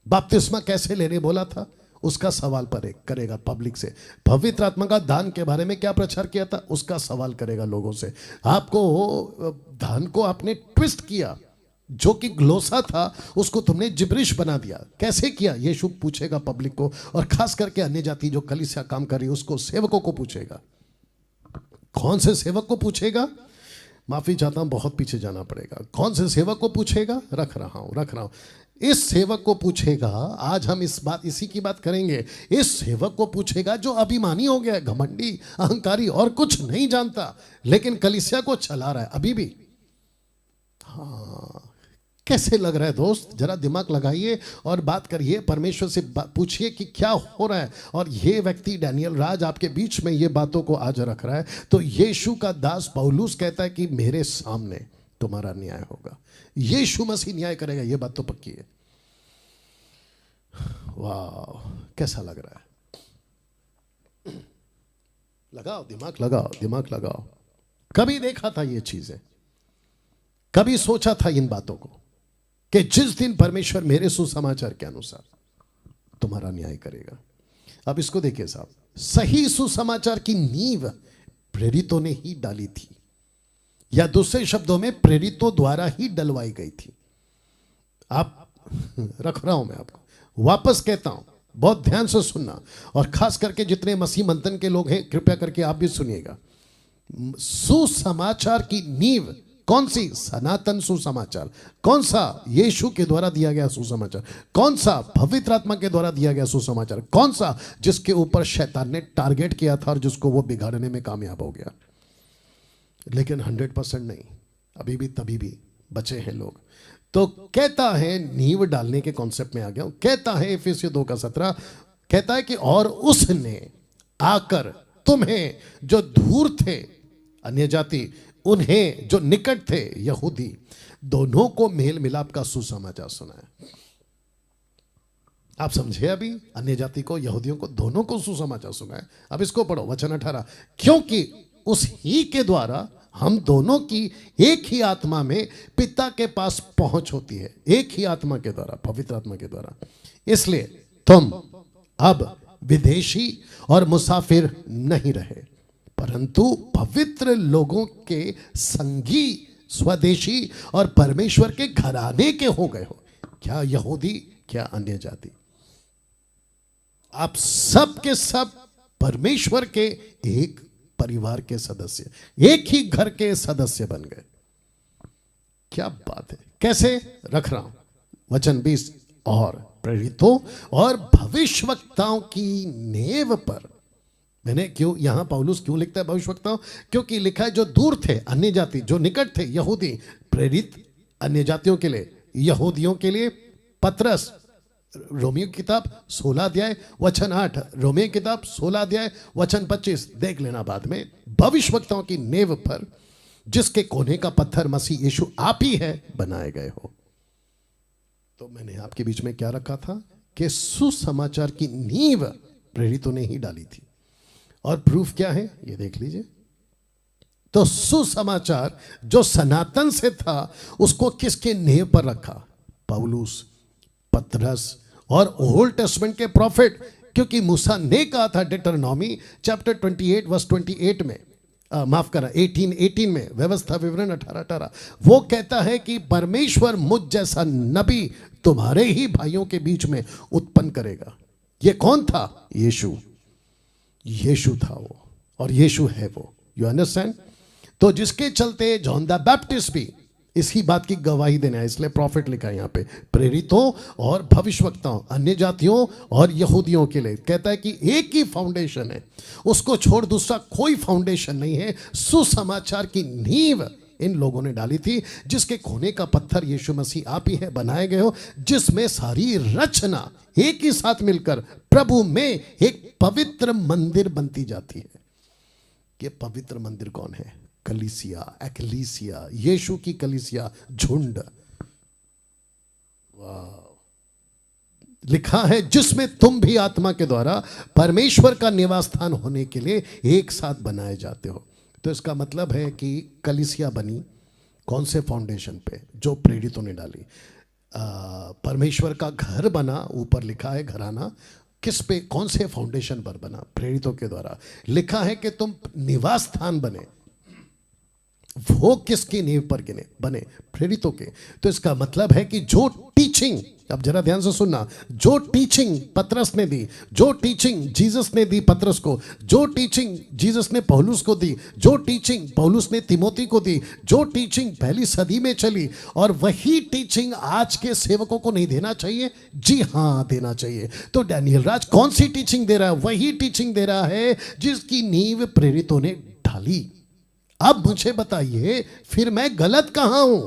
बपतिस्मा कैसे लेने बोला था, उसका सवाल पर करेगा पब्लिक से। पवित्र आत्मा का दान के बारे में क्या प्रचार किया था, उसका सवाल करेगा लोगों से। आपको दान को आपने ट्विस्ट किया, जो कि ग्लोसा था उसको तुमने जिब्रिश बना दिया, कैसे किया, यीशु पूछेगा पब्लिक को। और खास करके अन्य जाति जो कलीसिया काम कर रही है उसको, सेवकों को पूछेगा। कौन से सेवक को पूछेगा? माफी चाहता हूं, बहुत पीछे जाना पड़ेगा। कौन से सेवक को पूछेगा? रख रहा हूं। इस सेवक को पूछेगा, आज हम इसी की बात करेंगे। इस सेवक को पूछेगा जो अभिमानी हो गया, घमंडी, अहंकारी, और कुछ नहीं जानता, लेकिन कलीसिया को चला रहा है अभी भी। हाँ, कैसे लग रहा है दोस्त? जरा दिमाग लगाइए और बात करिए, परमेश्वर से पूछिए कि क्या हो रहा है। और ये व्यक्ति डैनियल राज आपके बीच में ये बातों को आज रख रहा है। तो यीशु का दास पौलुस कहता है कि मेरे सामने तुम्हारा न्याय होगा, यीशु मसीह न्याय करेगा, ये बात तो पक्की है। वाह, कैसा लग रहा है? लगाओ दिमाग, लगाओ। कभी देखा था ये चीजें, कभी सोचा था इन बातों को कि जिस दिन परमेश्वर मेरे सुसमाचार के अनुसार तुम्हारा न्याय करेगा। अब इसको देखिए साहब, सही सुसमाचार की नींव प्रेरितों ने ही डाली थी, या दूसरे शब्दों में प्रेरितों द्वारा ही डलवाई गई थी। आप रख रहा हूं मैं आपको, वापस कहता हूं, बहुत ध्यान से सुनना। और खास करके जितने मसीह मंथन के लोग हैं, कृपया करके आप भी सुनिएगा। सुसमाचार की नींव कौन सी? सनातन सुसमाचार। कौन सा? यीशु के द्वारा दिया गया सुसमाचार। कौन सा? पवित्र आत्मा के द्वारा दिया गया सुसमाचार। कौन सा? जिसके ऊपर शैतान ने टारगेट किया था और जिसको वो बिगाड़ने में कामयाब हो गया। लेकिन 100% नहीं, अभी भी तभी भी बचे हैं लोग। तो कहता है, नींव डालने के कॉन्सेप्ट में आ गया हूं। कहता है एफेसियों 2:17, कहता है कि और उसने आकर तुम्हें जो दूर थे अन्य जाति, उन्हें जो निकट थे यहूदी, दोनों को मेल मिलाप का सुसमाचार सुनाया। आप समझे? अभी अन्य जाति को, यहूदियों को, दोनों को सुसमाचार सुनाया। अब इसको पढ़ो, वचन 18, क्योंकि उस ही के द्वारा हम दोनों की एक ही आत्मा में पिता के पास पहुंच होती है, एक ही आत्मा के द्वारा, पवित्र आत्मा के द्वारा। इसलिए तुम अब विदेशी और मुसाफिर नहीं रहे, परंतु पवित्र लोगों के संगी, स्वदेशी और परमेश्वर के घराने के हो गए हो। क्या यहूदी, क्या अन्य जाति, आप सब के सब परमेश्वर के एक परिवार के सदस्य, एक ही घर के सदस्य बन गए। क्या बात है! कैसे? रख रहा हूं, वचन 20, और प्रेरितों और भविष्यवक्ताओं की नेव पर। मैंने क्यों यहां पौलुस क्यों लिखता है भविष्यवक्ताओं? क्योंकि लिखा है जो दूर थे अन्य जाति, जो निकट थे यहूदी। प्रेरित अन्य जातियों के लिए, यहूदियों के लिए पतरस, रोमियो की किताब 16 अध्याय वचन 8, रोमियो की किताब 16 अध्याय वचन 25 देख लेना बाद में। भविष्यवक्ताओं की नेव पर जिसके कोने का पत्थर मसीह यीशु आप ही है बनाए गए हो। तो मैंने आपके बीच में क्या रखा था कि सुसमाचार की नींव प्रेरितों ने ही डाली थी, और प्रूफ क्या है ये देख लीजिए। तो सुसमाचार जो सनातन से था उसको किसके नींव पर रखा? पौलुस, पतरस और ओल्ड टेस्टमेंट के प्रॉफिट। क्योंकि मूसा ने कहा था डिटरनॉमी चैप्टर 28 वर्स 28 में, माफ करा 18 में, व्यवस्था विवरण 18, वो कहता है कि परमेश्वर मुझ जैसा नबी तुम्हारे ही भाइयों के बीच में उत्पन्न करेगा। ये कौन था? यीशु। यीशु था वो, और यीशु है वो। You understand? तो जिसके चलते जॉन द बैप्टिस्ट भी इसी बात की गवाही देना है, इसलिए प्रॉफिट लिखा है यहाँ पे, प्रेरितों और भविष्यवक्ताओं, अन्य जातियों और यहूदियों के लिए। कहता है कि एक ही फाउंडेशन है, उसको छोड़ दूसरा कोई फाउंडेशन नहीं है। सुसमाचार की नींव इन लोगों ने डाली थी, जिसके कोने का पत्थर यीशु मसीह आप ही है बनाए गए हो, जिसमें सारी रचना एक ही साथ मिलकर प्रभु में एक पवित्र मंदिर बनती जाती है। ये पवित्र मंदिर कौन है? कलीसिया, एक्लीसिया, यीशु की कलीसिया, झुंड। वाह! लिखा है जिसमें तुम भी आत्मा के द्वारा परमेश्वर का निवास स्थान होने के लिए एक साथ बनाए जाते हो। तो इसका मतलब है कि कलीसिया बनी कौन से फाउंडेशन पे? जो प्रेरितों ने डाली। परमेश्वर का घर बना, ऊपर लिखा है घराना, किस पे, कौन से फाउंडेशन पर बना? प्रेरितों के द्वारा। लिखा है कि तुम निवास स्थान बने, वो किसकी नींव पर बने? प्रेरितों के। तो इसका मतलब है कि जो टीचिंग, अब जरा ध्यान से सुनना, जो टीचिंग पतरस ने दी, जो टीचिंग जीसस ने दी पतरस को, जो टीचिंग जीसस ने पौलुस को दी, जो टीचिंग पौलुस ने तिमोथी को दी, जो टीचिंग पहली सदी में चली, और वही टीचिंग आज के सेवकों को नहीं देना चाहिए? जी हाँ, देना चाहिए। तो डैनियल राज कौन सी टीचिंग दे रहा है? वही टीचिंग दे रहा है जिसकी नींव प्रेरितों ने ढाली। अब मुझे बताइए, फिर मैं गलत कहां हूं?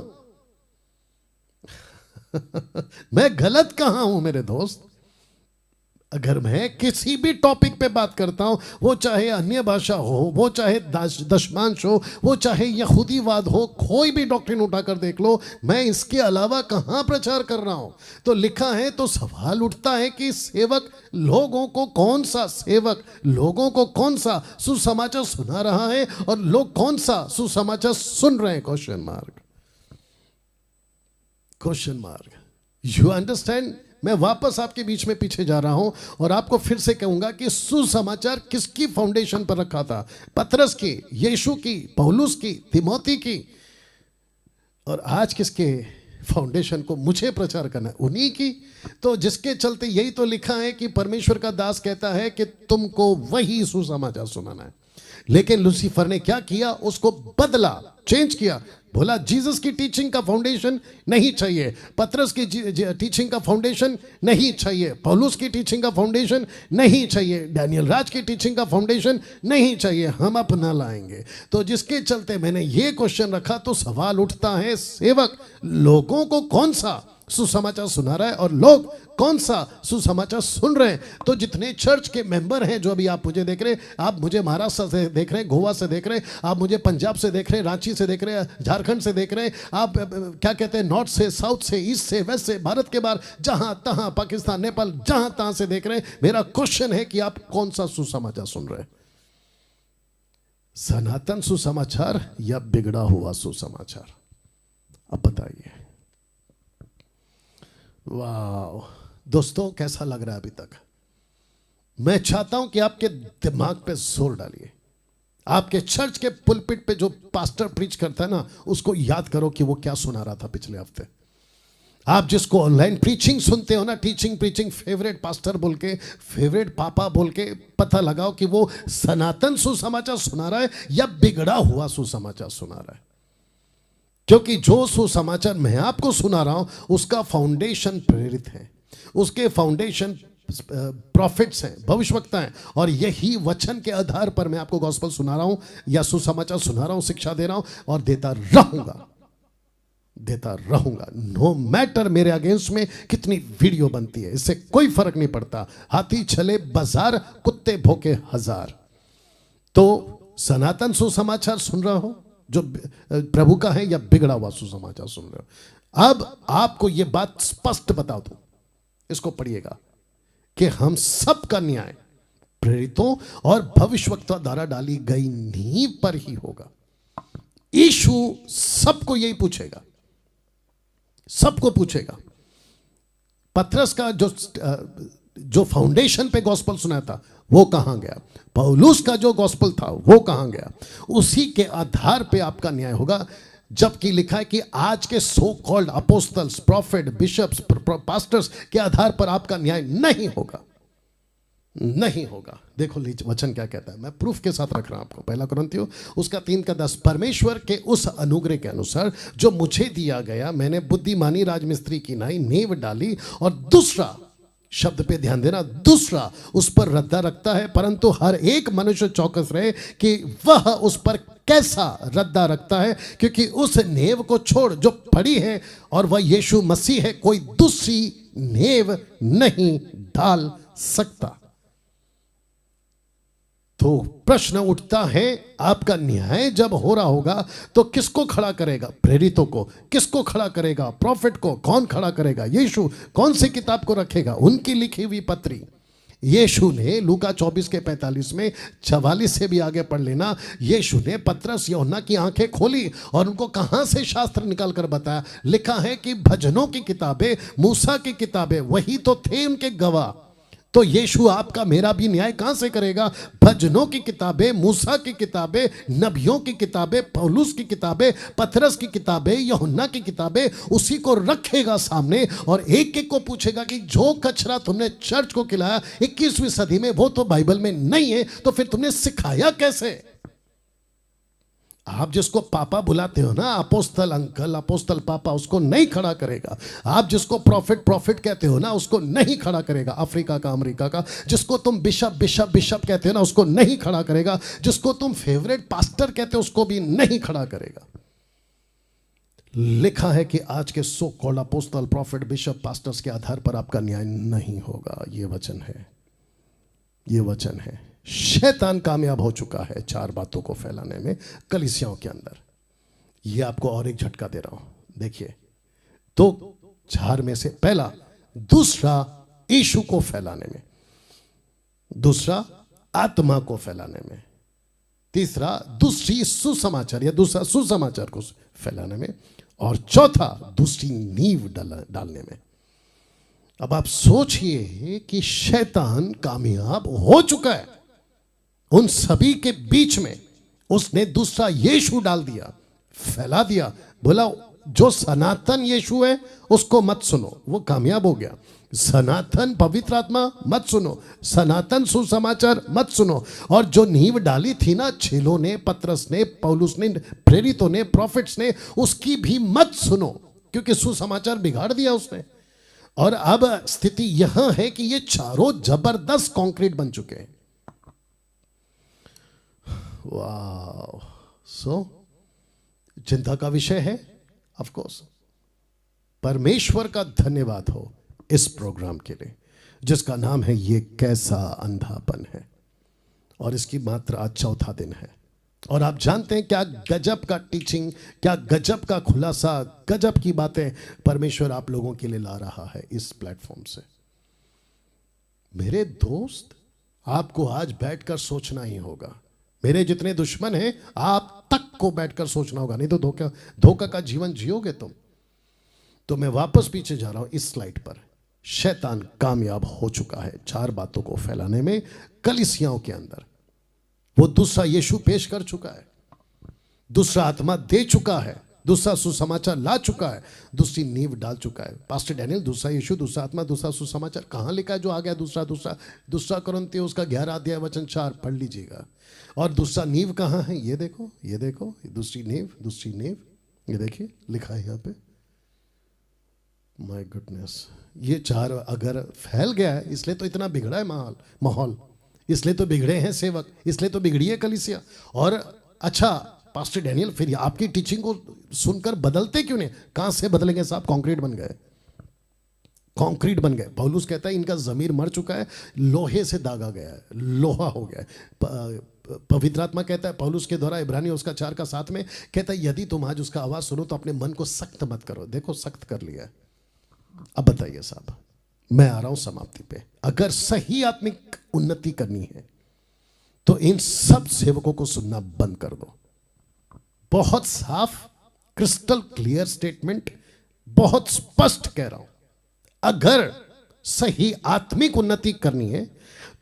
मैं गलत कहां हूं मेरे दोस्त? अगर मैं किसी भी टॉपिक पे बात करता हूं, वो चाहे अन्य भाषा हो, वो चाहे दशमांश हो, वो चाहे यहूदीवाद हो, कोई भी डॉक्ट्रिन उठाकर देख लो, मैं इसके अलावा कहां प्रचार कर रहा हूं? तो लिखा है, तो सवाल उठता है कि सेवक लोगों को कौन सा, सेवक लोगों को कौन सा सुसमाचार सुना रहा है, और लोग कौन सा सुसमाचार सुन रहे हैं? Question mark, question mark. You understand? मैं वापस आपके बीच में पीछे जा रहा हूं और आपको फिर से कहूंगा कि सुसमाचार किसकी फाउंडेशन पर रखा था? पतरस की, यीशु की, पौलुस की, तिमोथी की। और आज किसके फाउंडेशन को मुझे प्रचार करना है? उन्हीं की। तो जिसके चलते यही तो लिखा है कि परमेश्वर का दास कहता है कि तुमको वही सुसमाचार सुनाना है। लेकिन लूसीफर ने क्या किया? उसको बदला, चेंज किया। बोला जीसस की टीचिंग का फाउंडेशन नहीं चाहिए, पतरस की टीचिंग का फाउंडेशन नहीं चाहिए, पौलुस की टीचिंग का फाउंडेशन नहीं चाहिए, डैनियल राज की टीचिंग का फाउंडेशन नहीं चाहिए, हम अपना लाएंगे। तो जिसके चलते मैंने ये क्वेश्चन रखा, तो सवाल उठता है, सेवक लोगों को कौन सा सुसमाचार सुना रहा है और लोग कौन सा सुसमाचार सुन रहे हैं? तो जितने चर्च के मेंबर हैं, जो अभी आप मुझे देख रहे हैं, आप मुझे महाराष्ट्र से देख रहे हैं, गोवा से देख रहे हैं, आप मुझे पंजाब से देख रहे हैं, रांची से देख रहे हैं, झारखंड से देख रहे हैं, आप क्या कहते हैं, नॉर्थ से, साउथ से, ईस्ट से, वेस्ट से, भारत के बाहर, जहां तहां, पाकिस्तान, नेपाल, जहां तहां से देख रहे हैं। मेरा क्वेश्चन है कि आप कौन सा सुसमाचार सुन रहे हैं? सनातन सुसमाचार या बिगड़ा हुआ सुसमाचार? अब बताइए। वाह दोस्तों, कैसा लग रहा है अभी तक? मैं चाहता हूं कि आपके दिमाग पे जोर डालिए। आपके चर्च के पुलपिट पे जो पास्टर प्रीच करता है ना, उसको याद करो कि वो क्या सुना रहा था पिछले हफ्ते। आप जिसको ऑनलाइन प्रीचिंग सुनते हो ना, टीचिंग प्रीचिंग, फेवरेट पास्टर बोल के, फेवरेट पापा बोल के, पता लगाओ कि वो सनातन सुसमाचार सुना रहा है या बिगड़ा हुआ सुसमाचार सुना रहा है। क्योंकि जो सुसमाचार मैं आपको सुना रहा हूं, उसका फाउंडेशन प्रेरित है, उसके फाउंडेशन प्रॉफिट्स हैं, भविष्यवक्ता हैं, और यही वचन के आधार पर मैं आपको गॉस्पेल सुना रहा हूं या सुसमाचार सुना रहा हूं, शिक्षा दे रहा हूं और देता रहूंगा। देता रहूंगा, नो मैटर मेरे अगेंस्ट में कितनी वीडियो बनती है, इससे कोई फर्क नहीं पड़ता। हाथी चले बाजार, कुत्ते भौंके हजार। तो सनातन सुसमाचार सुन रहा हो जो प्रभु का है, या बिगड़ा हुआ सुसमाचार सुन रहे हो? अब आपको यह बात स्पष्ट बता दूं, इसको पढ़िएगा, कि हम सब का न्याय प्रेरितों और भविष्यवक्ता द्वारा डाली गई नींव पर ही होगा। यीशु सबको यही पूछेगा, सबको पूछेगा। पतरस का जो फाउंडेशन पे गॉस्पल सुनाया था वो कहां गया? पौलुस का जो गॉस्पल था वो कहां गया? उसी के आधार पे आपका न्याय होगा। जबकि लिखा है कि आज के so called apostles, prophet, bishops, pastors के आधार पर आपका न्याय नहीं होगा, नहीं होगा। देखो वचन क्या कहता है, मैं प्रूफ के साथ रख रहा हूं आपको। पहला कुरिन्थियों उसका 3:10, परमेश्वर के उस अनुग्रह के अनुसार जो मुझे दिया गया, मैंने बुद्धिमानी राजमिस्त्री की नाई नींव डाली, और दूसरा शब्द पे ध्यान देना, दूसरा उस पर रद्दा रखता है, परंतु हर एक मनुष्य चौकस रहे कि वह उस पर कैसा रद्दा रखता है, क्योंकि उस नेव को छोड़ जो पड़ी है और वह यीशु मसीह है, कोई दूसरी नेव नहीं डाल सकता। तो प्रश्न उठता है, आपका न्याय जब हो रहा होगा तो किसको खड़ा करेगा? प्रेरितों को। किसको खड़ा करेगा? प्रॉफिट को। कौन खड़ा करेगा? यीशु। कौन सी किताब को रखेगा? उनकी लिखी हुई पत्री। यीशु ने लूका 24:45 में 44 से भी आगे पढ़ लेना, यीशु ने पतरस यूहन्ना की आंखें खोली और उनको कहां से शास्त्र निकाल कर बताया। लिखा है कि भजनों की किताबें, मूसा की किताबें, वही तो थे उनके गवाह। तो यीशु आपका मेरा भी न्याय कहां से करेगा? भजनों की किताबें, मूसा की किताबें, नबियों की किताबें, पौलुस की किताबें, पतरस की किताबें, यूहन्ना की किताबें, उसी को रखेगा सामने और एक एक को पूछेगा कि जो कचरा तुमने चर्च को खिलाया 21वीं सदी में, वो तो बाइबल में नहीं है, तो फिर तुमने सिखाया कैसे? आप जिसको पापा बुलाते हो ना, अपोस्तल अंकल, अपोस्तल पापा, उसको नहीं खड़ा करेगा। आप जिसको प्रॉफिट प्रॉफिट कहते हो ना, उसको नहीं खड़ा करेगा। अफ्रीका का, अमेरिका का। जिसको तुम बिशप बिशप बिशप कहते हो ना, उसको नहीं खड़ा करेगा। जिसको तुम फेवरेट पास्टर कहते हो, उसको भी नहीं खड़ा करेगा। लिखा है कि आज के so called apostle, prophet, bishop, pastors के आधार पर आपका न्याय नहीं होगा। ये वचन है, ये वचन है। शैतान कामयाब हो चुका है 4 बातों को फैलाने में कलीसियाओं के अंदर। ये आपको और एक झटका दे रहा हूं, देखिए। तो 4 में से पहला, दूसरा यीशु को फैलाने में, दूसरा आत्मा को फैलाने में, तीसरा दूसरी सुसमाचार या दूसरा सुसमाचार को फैलाने में, और चौथा दूसरी नींव डालने में। अब आप सोचिए कि शैतान कामयाब हो चुका है उन सभी के बीच में। उसने दूसरा यीशु डाल दिया, फैला दिया। बोला जो सनातन यीशु है उसको मत सुनो, वो कामयाब हो गया। सनातन पवित्र आत्मा मत सुनो, सनातन सुसमाचार मत सुनो। और जो नींव डाली थी ना चेलों ने, पतरस ने, पौलुस ने, प्रेरितों ने, प्रॉफिट्स ने, उसकी भी मत सुनो, क्योंकि सुसमाचार बिगाड़ दिया उसने। और अब स्थिति यहां है कि ये चारों जबरदस्त कंक्रीट बन चुके हैं। वाह! सो चिंता का विषय है ऑफ कोर्स। परमेश्वर का धन्यवाद हो इस प्रोग्राम के लिए, जिसका नाम है ये कैसा अंधापन है, और इसकी मात्र आज 4था दिन है। और आप जानते हैं क्या गजब का टीचिंग, क्या गजब का खुलासा, गजब की बातें परमेश्वर आप लोगों के लिए ला रहा है इस प्लेटफॉर्म से। मेरे दोस्त, आपको आज बैठकर सोचना ही होगा। मेरे जितने दुश्मन हैं, आप तक को बैठकर सोचना होगा, नहीं तो धोखा का जीवन जियोगे तुम। तो मैं वापस पीछे जा रहा हूं इस स्लाइड पर। शैतान कामयाब हो चुका है 4 बातों को फैलाने में कलीसियाओं के अंदर। वो दूसरा यीशु पेश कर चुका है, दूसरा आत्मा दे चुका है, दूसरा सुसमाचार ला चुका है, दूसरी नींव डाल चुका है। पास्टर डैनियल, दूसरा यीशु, दूसरा आत्मा, दूसरा सुसमाचार कहां लिखा है जो आ गया? दूसरा कुरिन्थियों उसका 11 अध्याय वचन 4 पढ़ लीजिएगा। और दूसरा नींव कहां है? ये देखो, ये देखो, दूसरी नींव, ये देखिए लिखा है यहां पे। माय गुडनेस, ये 4 अगर फैल गया है, इसलिए तो इतना बिगड़ा है माहौल, इसलिए तो बिगड़े हैं सेवक, इसलिए तो बिगड़ी है कलीसिया। और अच्छा, पास्टर डैनियल फिर आपकी टीचिंग को सुनकर बदलते क्यों नहीं? कहां से बदलेंगे साहब? कंक्रीट बन गए, कंक्रीट बन गए। पौलुस कहता है इनका जमीर मर चुका है, लोहे से दागा गया है, लोहा हो गया है। पवित्र आत्मा कहता है पौलुस के द्वारा, इब्रानी उसका 4:7 में कहता है यदि तुम आज उसका आवाज सुनो तो अपने मन को सख्त मत करो। देखो सख्त कर लिया है। अब बताइए साहब, मैं आ रहा हूं समाप्ति पे। अगर सही आत्मिक उन्नति करनी है तो इन सब सेवकों को सुनना बंद कर दो। बहुत साफ, क्रिस्टल क्लियर स्टेटमेंट, बहुत स्पष्ट कह रहा हूं। अगर सही आत्मिक उन्नति करनी है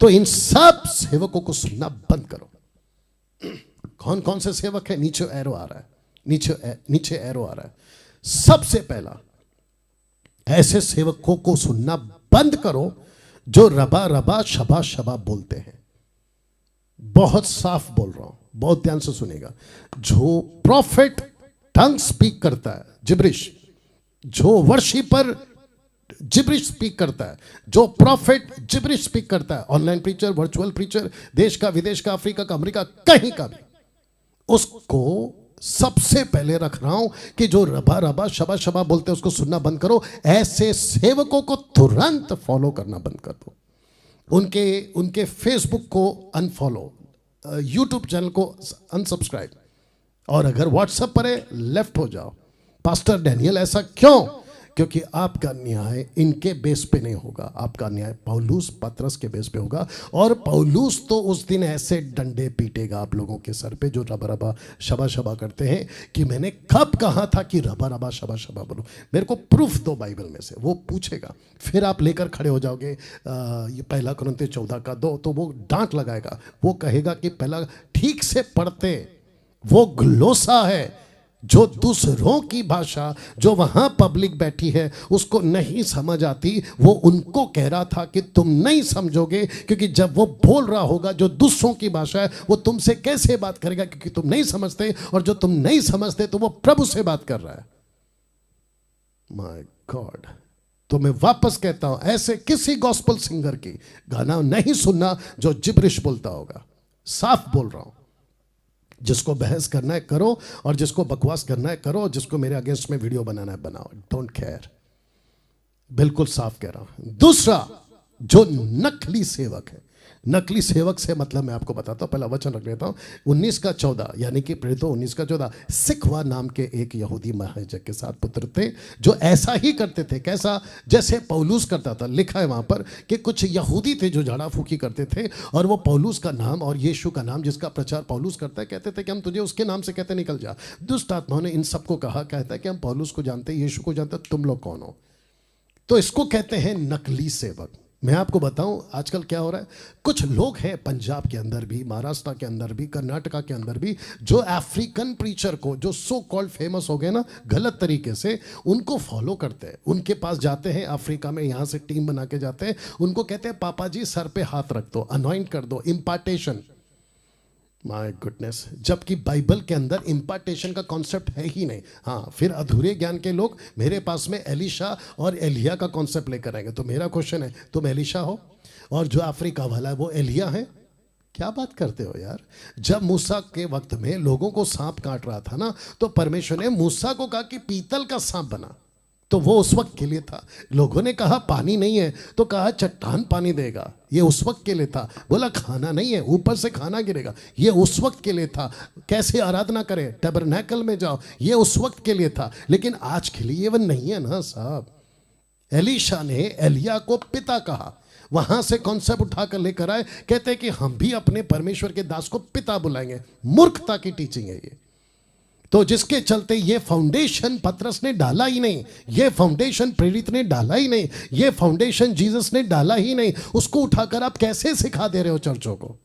तो इन सब सेवकों को सुनना बंद करो। कौन कौन से सेवक है? नीचे एरो आ रहा है, नीचे एरो आ रहा है। सबसे पहला, ऐसे सेवकों को सुनना बंद करो जो रबा रबा शबा शबा बोलते हैं। बहुत साफ बोल रहा हूं, बहुत ध्यान से सुनेगा। जो प्रॉफिट टंग स्पीक करता है, जिब्रिश, जो वर्शिपर जिब्रिश स्पीक करता है, जो प्रॉफिट जिब्रिश स्पीक करता है, ऑनलाइन प्रीचर, वर्चुअल प्रीचर, देश का, विदेश का, अफ्रीका का, अमेरिका, कहीं का भी, उसको सबसे पहले रख रहा हूं कि जो रबा रबा शबा शबा बोलते हैं उसको सुनना बंद करो। ऐसे सेवकों को तुरंत फॉलो करना बंद कर दो। उनके फेसबुक को अनफॉलो, यूट्यूब चैनल को अनसब्सक्राइब, और अगर व्हाट्सएप पर है लेफ्ट हो जाओ। पास्टर डैनियल ऐसा क्यों? क्योंकि आपका न्याय इनके बेस पे नहीं होगा, आपका न्याय पौलुस पतरस के बेस पे होगा। और पौलुस तो उस दिन ऐसे डंडे पीटेगा आप लोगों के सर पे जो रबा रबा शबा शबा करते हैं कि मैंने कब कहा था कि रबा रबा शबा शबा बोलो, मेरे को प्रूफ दो बाइबल में से। वो पूछेगा, फिर आप लेकर खड़े हो जाओगे ये 1 कुरिन्थियों 14 का 2, तो वो डांट लगाएगा। वो कहेगा कि पहला ठीक से पढ़ते, वो ग्लोसा है जो दूसरों की भाषा, जो वहां पब्लिक बैठी है उसको नहीं समझ आती। वो उनको कह रहा था कि तुम नहीं समझोगे, क्योंकि जब वो बोल रहा होगा जो दूसरों की भाषा है वो तुमसे कैसे बात करेगा, क्योंकि तुम नहीं समझते, और जो तुम नहीं समझते तो वो प्रभु से बात कर रहा है। My God. तो मैं वापस कहता हूं, ऐसे किसी गॉस्पेल सिंगर की गाना नहीं सुनना जो जिब्रिश बोलता होगा। साफ बोल रहा हूं, जिसको बहस करना है करो, और जिसको बकवास करना है करो, जिसको मेरे अगेंस्ट में वीडियो बनाना है बनाओ, डोंट केयर। बिल्कुल साफ कह रहा हूं। दूसरा, जो नकली सेवक है, नकली सेवक से मतलब मैं आपको बताता हूं, पहला वचन रख लेता हूं 19:14, यानी कि प्रेरितों 19:14। सिकवा नाम के एक यहूदी महायाजक के 7 पुत्र थे जो ऐसा ही करते थे। कैसा? जैसे पौलुस करता था। लिखा है वहां पर कि कुछ यहूदी थे जो झाड़ा फूकी करते थे, और वो पौलुस का नाम और यीशु का नाम जिसका प्रचार पौलुस करता है, कहते थे कि हम तुझे उसके नाम से कहते निकल जा। दुष्ट आत्माओं ने इन सबको कहा, कहता है कि हम पौलुस को जानते, यीशु को जानते, तुम लोग कौन हो? तो इसको कहते हैं नकली सेवक। मैं आपको बताऊं आजकल क्या हो रहा है। कुछ लोग हैं पंजाब के अंदर भी, महाराष्ट्र के अंदर भी, कर्नाटका के अंदर भी, जो अफ्रीकन प्रीचर को, जो सो कॉल्ड फेमस हो गए ना गलत तरीके से, उनको फॉलो करते हैं। उनके पास जाते हैं अफ्रीका में, यहाँ से टीम बना के जाते हैं, उनको कहते हैं पापा जी सर पे हाथ रख दो, अनॉइंट कर दो, इम्पार्टेशन। माय गुडनेस, जबकि बाइबल के अंदर इम्पार्टेशन का कॉन्सेप्ट है ही नहीं। हाँ, फिर अधूरे ज्ञान के लोग मेरे पास में एलिशा और एलिया का कॉन्सेप्ट लेकर आएंगे। तो मेरा क्वेश्चन है, तुम एलिशा हो और जो अफ्रीका वाला है वो एलिया है? क्या बात करते हो यार। जब मूसा के वक्त में लोगों को सांप काट रहा था ना, तो परमेश्वर ने मूसा को कहा कि पीतल का सांप बना, तो वो उस वक्त के लिए था। लोगों ने कहा पानी नहीं है, तो कहा चट्टान पानी देगा, ये उस वक्त के लिए था। बोला खाना नहीं है, ऊपर से खाना गिरेगा, ये उस वक्त के लिए था। कैसे आराधना करें, टैबरनेकल में जाओ, ये उस वक्त के लिए था। लेकिन आज के लिए वो नहीं है ना साहब। एलीशा ने एलिया को पिता कहा, वहां से कॉन्सेप्ट उठाकर लेकर आए, कहते कि हम भी अपने परमेश्वर के दास को पिता बुलाएंगे। मूर्खता की टीचिंग है ये। तो जिसके चलते ये फाउंडेशन पतरस ने डाला ही नहीं, ये फाउंडेशन प्रेरित ने डाला ही नहीं, ये फाउंडेशन जीसस ने डाला ही नहीं, उसको उठाकर आप कैसे सिखा दे रहे हो चर्चों को।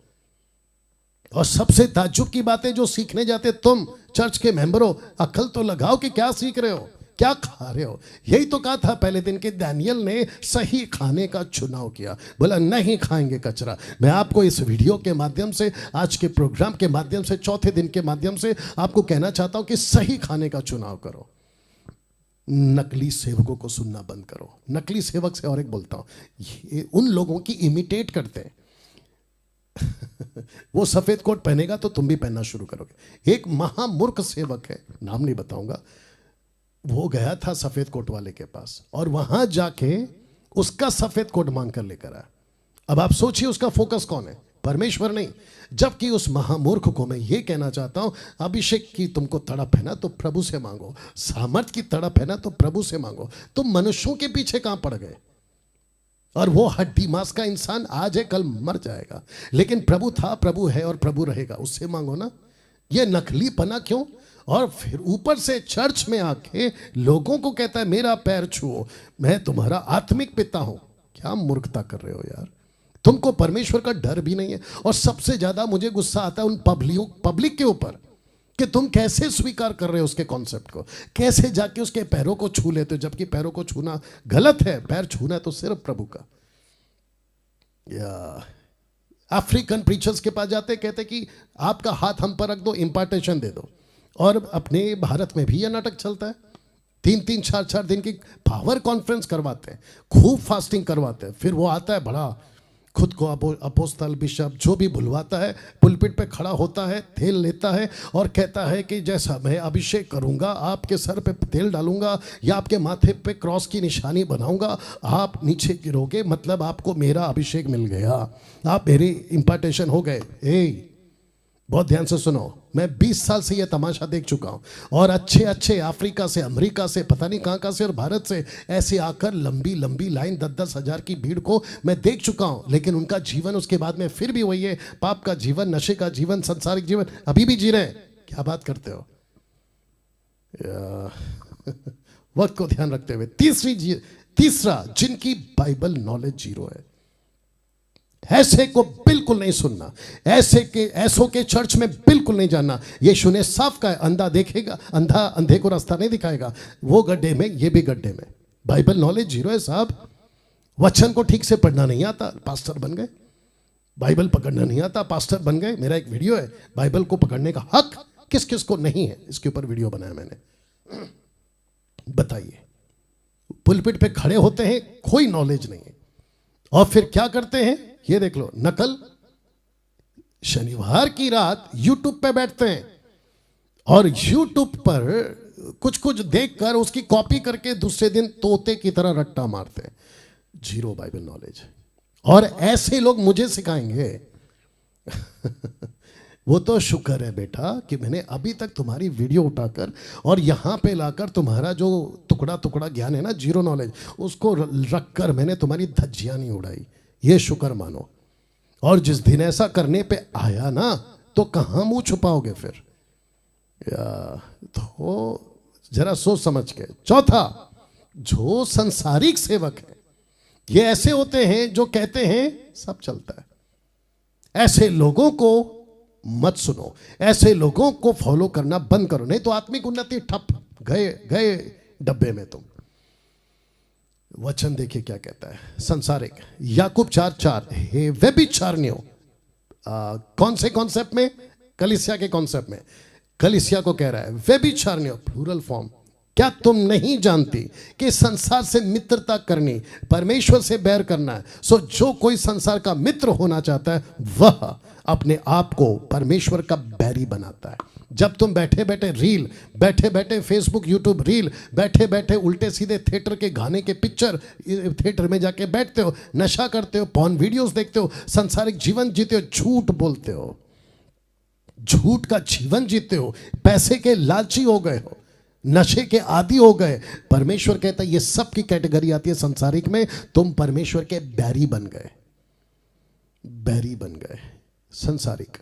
और सबसे ताज्जुब की बात है, जो सीखने जाते तुम चर्च के मेंबर हो, अक्ल तो लगाओ कि क्या सीख रहे हो, क्या खा रहे हो। यही तो कहा था पहले दिन के दानियल ने सही खाने का चुनाव किया, बोला नहीं खाएंगे कचरा। मैं आपको इस वीडियो के माध्यम से, आज के प्रोग्राम के माध्यम से, चौथे दिन के माध्यम से आपको कहना चाहता हूं कि सही खाने का चुनाव करो। नकली सेवकों को सुनना बंद करो। नकली सेवक से और एक बोलता हूं, ये उन लोगों की इमिटेट करते हैं। वो सफेद कोट पहनेगा तो तुम भी पहनना शुरू करोगे। एक महामूर्ख सेवक है, नाम नहीं बताऊंगा, वो गया था सफेद कोट वाले के पास और वहां जाके उसका सफेद कोट मांग कर लेकर आया। अब आप सोचिए उसका फोकस कौन है? परमेश्वर नहीं। जबकि उस महामूर्ख को मैं ये कहना चाहता हूं, अभिषेक की तुमको तड़प है ना तो प्रभु से मांगो, सामर्थ की तड़प है ना तो प्रभु से मांगो। तुम मनुष्यों के पीछे कहां पड़ गए? और वो हड्डी मांस का इंसान आज है कल मर जाएगा, लेकिन प्रभु था, प्रभु है और प्रभु रहेगा, उससे मांगो ना। ये नकली पना क्यों? और फिर ऊपर से चर्च में आके लोगों को कहता है मेरा पैर छुओ, मैं तुम्हारा आत्मिक पिता हूं। क्या मूर्खता कर रहे हो यार? तुमको परमेश्वर का डर भी नहीं है। और सबसे ज्यादा मुझे गुस्सा आता है उन पब्लिक के ऊपर कि तुम कैसे स्वीकार कर रहे हो उसके कॉन्सेप्ट को, कैसे जाके उसके पैरों को छू लेते हो, जबकि पैरों को छूना गलत है। पैर छूना है तो सिर्फ प्रभु का। या अफ्रीकन प्रीचर्स के पास जाते कहते कि आपका हाथ हम पर रख दो, इंपार्टेशन दे दो। और अपने भारत में भी यह नाटक चलता है। 3-3, 4-4 दिन की पावर कॉन्फ्रेंस करवाते हैं, खूब फास्टिंग करवाते हैं, फिर वो आता है बड़ा खुद को अपोस्तल बिशप जो भी बुलवाता है, पुलपिट पे खड़ा होता है, तेल लेता है और कहता है कि जैसा मैं अभिषेक करूंगा, आपके सर पे तेल डालूंगा या आपके माथे पे क्रॉस की निशानी बनाऊंगा, आप नीचे गिरोगे, मतलब आपको मेरा अभिषेक मिल गया, आप मेरी इंपार्टेशन हो गए। बहुत ध्यान से सुनो, मैं 20 साल से यह तमाशा देख चुका हूं और अच्छे अच्छे अफ्रीका से, अमेरिका से, पता नहीं कहां कहां से और भारत से ऐसे आकर लंबी लंबी लाइन 10-10 हजार की भीड़ को मैं देख चुका हूं। लेकिन उनका जीवन उसके बाद में फिर भी वही है, पाप का जीवन, नशे का जीवन, सांसारिक जीवन अभी भी जी रहे हैं। क्या बात करते हो? वक्त को ध्यान रखते हुए तीसरा, जिनकी बाइबल नॉलेज जीरो है, ऐसे को बिल्कुल नहीं सुनना, ऐसों के चर्च में बिल्कुल नहीं जाना। यीशु ने साफ कहा, अंधा देखेगा, अंधे को रास्ता नहीं दिखाएगा, वो गड्ढे में, ये भी गड्ढे में। बाइबल नॉलेज जीरो है साहब। वचन को ठीक से पढ़ना नहीं आता, पास्टर बन गए। बाइबल पकड़ना नहीं आता, पास्टर बन गए। मेरा एक वीडियो है, बाइबल को पकड़ने का हक किस किस को नहीं है, इसके ऊपर वीडियो बनाया मैंने। बताइए, पुलपिट पे खड़े होते हैं, कोई नॉलेज नहीं है, और फिर क्या करते हैं? ये देख लो, नकल। शनिवार की रात यूट्यूब पे बैठते हैं और यूट्यूब पर कुछ कुछ देखकर उसकी कॉपी करके दूसरे दिन तोते की तरह रट्टा मारते हैं। Zero Bible knowledge. और ऐसे लोग मुझे सिखाएंगे। वो तो शुक्र है बेटा कि मैंने अभी तक तुम्हारी वीडियो उठाकर और यहां पे लाकर तुम्हारा जो टुकड़ा टुकड़ा ज्ञान है ना, जीरो नॉलेज, उसको रखकर मैंने तुम्हारी धज्जियां नहीं उड़ाई। ये शुक्र मानो। और जिस दिन ऐसा करने पे आया ना, तो कहां मुंह छुपाओगे फिर? तो जरा सोच समझ के। चौथा, जो संसारिक सेवक है, ये ऐसे होते हैं जो कहते हैं सब चलता है। ऐसे लोगों को मत सुनो, ऐसे लोगों को फॉलो करना बंद करो, नहीं तो आत्मिक उन्नति ठप, गए डब्बे में तुम। वचन देखिए क्या कहता है। संसारिक, याकूब 4:4, हे व्यभिचारिणियों। कौन से कॉन्सेप्ट में? कलीसिया के कॉन्सेप्ट में। कलीसिया को कह रहा है व्यभिचारिणियों, प्लूरल फॉर्म। क्या तुम नहीं जानती कि संसार से मित्रता करनी परमेश्वर से बैर करना है? सो जो कोई संसार का मित्र होना चाहता है वह अपने आप को परमेश्वर का बैरी बनाता है। जब तुम बैठे बैठे रील, बैठे बैठे फेसबुक यूट्यूब रील, बैठे बैठे उल्टे सीधे थिएटर के गाने के पिक्चर थिएटर में जाके बैठते हो, नशा करते हो, पॉर्न वीडियोस देखते हो, संसारिक जीवन जीते हो, झूठ बोलते हो, झूठ का जीवन जीते हो, पैसे के लालची हो गए हो, नशे के आदी हो गए। परमेश्वर कहता है ये सब की कैटेगरी आती है संसारिक में। तुम परमेश्वर के बैरी बन गए, बैरी बन गए संसारिक।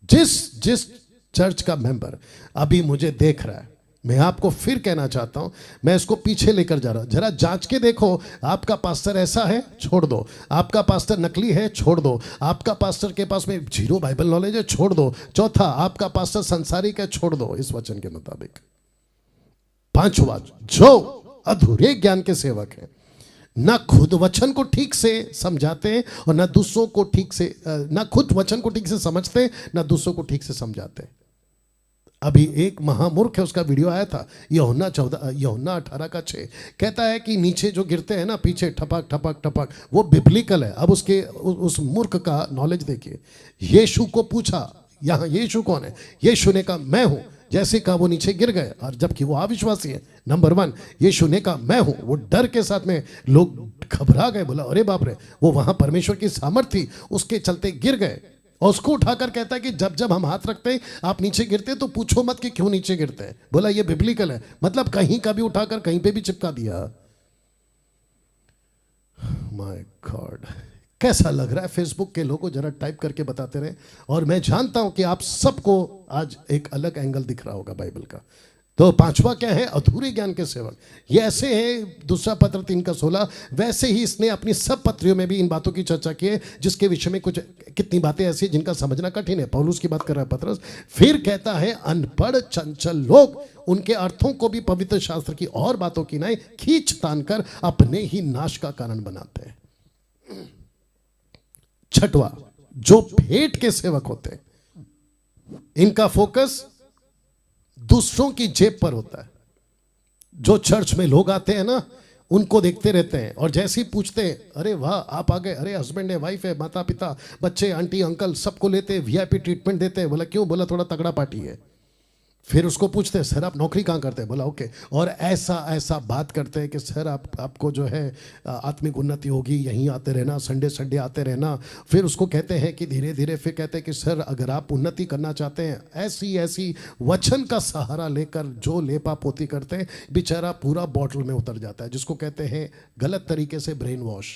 जिस चर्च का मेंबर अभी मुझे देख रहा है, मैं आपको फिर कहना चाहता हूं, मैं इसको पीछे लेकर जा रहा हूं। जरा जांच के देखो, आपका पास्टर ऐसा है, छोड़ दो। आपका पास्टर नकली है, छोड़ दो। आपका पास्टर के पास में जीरो बाइबल नॉलेज है, छोड़ दो। चौथा, आपका पास्टर संसारिक है, छोड़ दो इस वचन के मुताबिक। पांचवा, जो अधूरे ज्ञान के सेवक हैं, ना खुद वचन को ठीक से समझाते हैं और ना दूसरों को ठीक से, ना खुद वचन को ठीक से समझते, ना दूसरों को ठीक से समझाते। अभी एक महामूर्ख है, उसका वीडियो आया था, यूहन्ना 18:6, कहता है कि नीचे जो गिरते हैं ना पीछे ठपक ठपक ठपक, वो बिब्लिकल है। अब उसके उस मूर्ख का नॉलेज देखिए। यीशु को पूछा, यहाँ यीशु कौन है? यीशु ने कहा मैं हूँ। जैसे कहा वो नीचे गिर गए, और जबकि वो अविश्वासी है। नंबर 1, यीशु ने कहा मैं हूँ, वो डर के साथ में लोग घबरा गए, बोला अरे बाप रे, वो वहां परमेश्वर की सामर्थ थी, उसके चलते गिर गए। और उसको उठाकर कहता है कि जब जब हम हाथ रखते हैं आप नीचे गिरते हैं, तो पूछो मत कि क्यों नीचे गिरते हैं। बोला ये बिब्लिकल है, मतलब कहीं का भी उठाकर कहीं पे भी चिपका दिया। माय गॉड, कैसा लग रहा है? फेसबुक के लोगों जरा टाइप करके बताते रहे। और मैं जानता हूं कि आप सबको आज एक अलग एंगल दिख रहा होगा बाइबल का। तो 5वां क्या है? अधूरे ज्ञान के सेवक। ये ऐसे है, दूसरा पत्र 3:16, वैसे ही इसने अपनी सब पत्रियों में भी इन बातों की चर्चा की है, जिसके विषय में कुछ कितनी बातें ऐसी जिनका समझना कठिन है। पौलुस की बात कर रहा है पत्रस। फिर कहता है अनपढ़ चंचल लोग उनके अर्थों को भी पवित्र शास्त्र की और बातों की नहीं खींच तान कर अपने ही नाश का कारण बनाते हैं। 6वां, जो भेंट के सेवक होते हैं, इनका फोकस दूसरों की जेब पर होता है। जो चर्च में लोग आते हैं ना, उनको देखते रहते हैं, और जैसे ही पूछते हैं अरे वाह आप आ गए, अरे हस्बैंड है, वाइफ है, माता पिता, बच्चे, आंटी अंकल, सबको लेते हैं, वीआईपी ट्रीटमेंट देते हैं। बोला क्यों? बोला थोड़ा तगड़ा पार्टी है। फिर उसको पूछते हैं सर आप नौकरी कहाँ करते हैं? बोला ओके। और ऐसा ऐसा बात करते हैं कि सर आपको जो है आत्मिक उन्नति होगी, यहीं आते रहना, संडे संडे आते रहना। फिर उसको कहते हैं कि धीरे धीरे, फिर कहते हैं कि सर अगर आप उन्नति करना चाहते हैं, ऐसी ऐसी वचन का सहारा लेकर जो लेपा पोती करते हैं, बेचारा पूरा बॉटल में उतर जाता है, जिसको कहते हैं गलत तरीके से ब्रेन वॉश।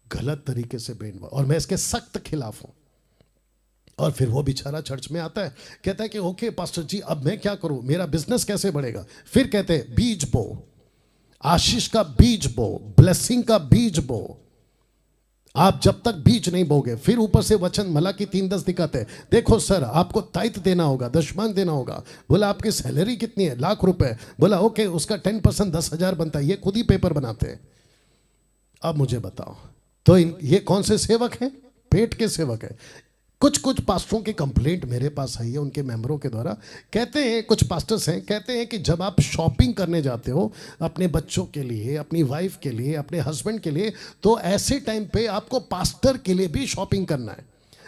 गलत तरीके से ब्रेन वॉश, और मैं इसके सख्त खिलाफ हूँ। और फिर वो बेचारा चर्च में आता है, कहता है कि ओके पास्टर जी अब मैं क्या करूं, मेरा बिजनेस कैसे बढ़ेगा? फिर कहते हैं बीज बो, आशीष का बीज बो, ब्लेसिंग का बीज बो। आप जब तक बीज नहीं बोगे, फिर ऊपर से वचन मलाकी 3:10 दिखाते हैं, देखो सर आपको ताइत देना होगा, दशमांश देना होगा। बोला आपकी सैलरी कितनी है? ₹1,00,000। बोला ओके, उसका 10% 10,000 बनता है। ये खुद ही पेपर बनाते हैं। अब मुझे बताओ, तो ये कौन से सेवक हैं? पेट के सेवक है। कुछ कुछ पास्टरों की कंप्लेंट मेरे पास आई है उनके मेंबरों के द्वारा। कहते हैं, कुछ पास्टर्स हैं, कहते हैं कि जब आप शॉपिंग करने जाते हो अपने बच्चों के लिए, अपनी वाइफ के लिए, अपने हस्बैंड के लिए, तो ऐसे टाइम पे आपको पास्टर के लिए भी शॉपिंग करना है।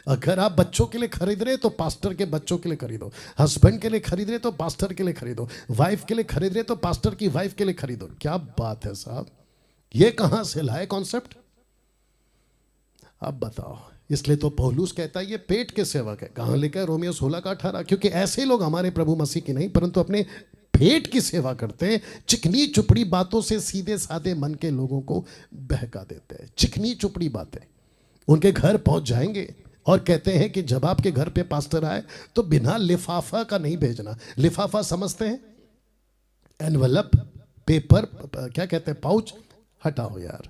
अगर आप बच्चों के लिए खरीद रहे तो पास्टर के बच्चों के लिए खरीदो, हस्बैंड के लिए खरीद रहे तो पास्टर के लिए खरीदो, वाइफ के लिए खरीद रहे तो पास्टर की वाइफ के लिए खरीदो। क्या बात है साहब, ये कहां से लाए कॉन्सेप्ट? अब बताओ। इसलिए तो पौलुस कहता है ये पेट के सेवक है। कहां लिखा है? रोमियो 16:18। क्योंकि ऐसे लोग हमारे प्रभु मसीह की नहीं परंतु अपने पेट की सेवा करते हैं, चिकनी चुपड़ी बातों से सीधे साधे मन के लोगों को बहका देते हैं। चिकनी चुपड़ी बातें। उनके घर पहुंच जाएंगे और कहते हैं कि जब आपके घर पे पास्टर आए तो बिना लिफाफा का नहीं भेजना। लिफाफा समझते हैं? एनवलप, पेपर, क्या कहते हैं, पाउच। हटाओ यार।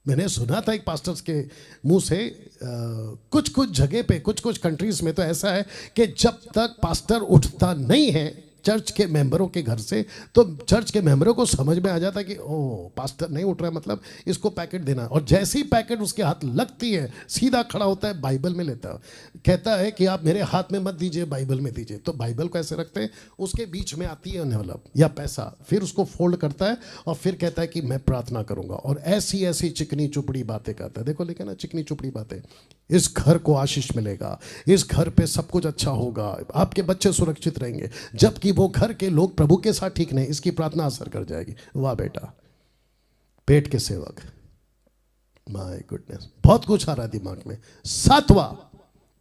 मैंने सुना था एक पास्टर्स के मुंह से, कुछ कुछ जगह पे, कुछ कुछ कंट्रीज में तो ऐसा है कि जब तक पास्टर उठता नहीं है चर्च के मेंबरों के घर से, तो चर्च के मेंबरों को समझ में आ जाता है कि ओह पास्टर नहीं उठ रहा है, मतलब इसको पैकेट देना। और जैसे ही पैकेट उसके हाथ लगती है, सीधा खड़ा होता है, बाइबल में लेता है, कहता है कि आप मेरे हाथ में मत दीजिए, बाइबल में दीजिए। तो बाइबल को ऐसे रखते हैं, उसके बीच में आती है एनवलप या पैसा, फिर उसको फोल्ड करता है और फिर कहता है कि मैं प्रार्थना करूंगा। और ऐसी ऐसी चिकनी चुपड़ी बातें करता है। देखो लिखे ना, चिकनी चुपड़ी बातें। इस घर को आशीष मिलेगा, इस घर पे सब कुछ अच्छा होगा, आपके बच्चे सुरक्षित रहेंगे, जबकि वो घर के लोग प्रभु के साथ ठीक नहीं, इसकी प्रार्थना असर कर जाएगी। वाह बेटा, पेट के सेवक। माय गुडनेस, बहुत कुछ आ रहा है दिमाग में। 7वां,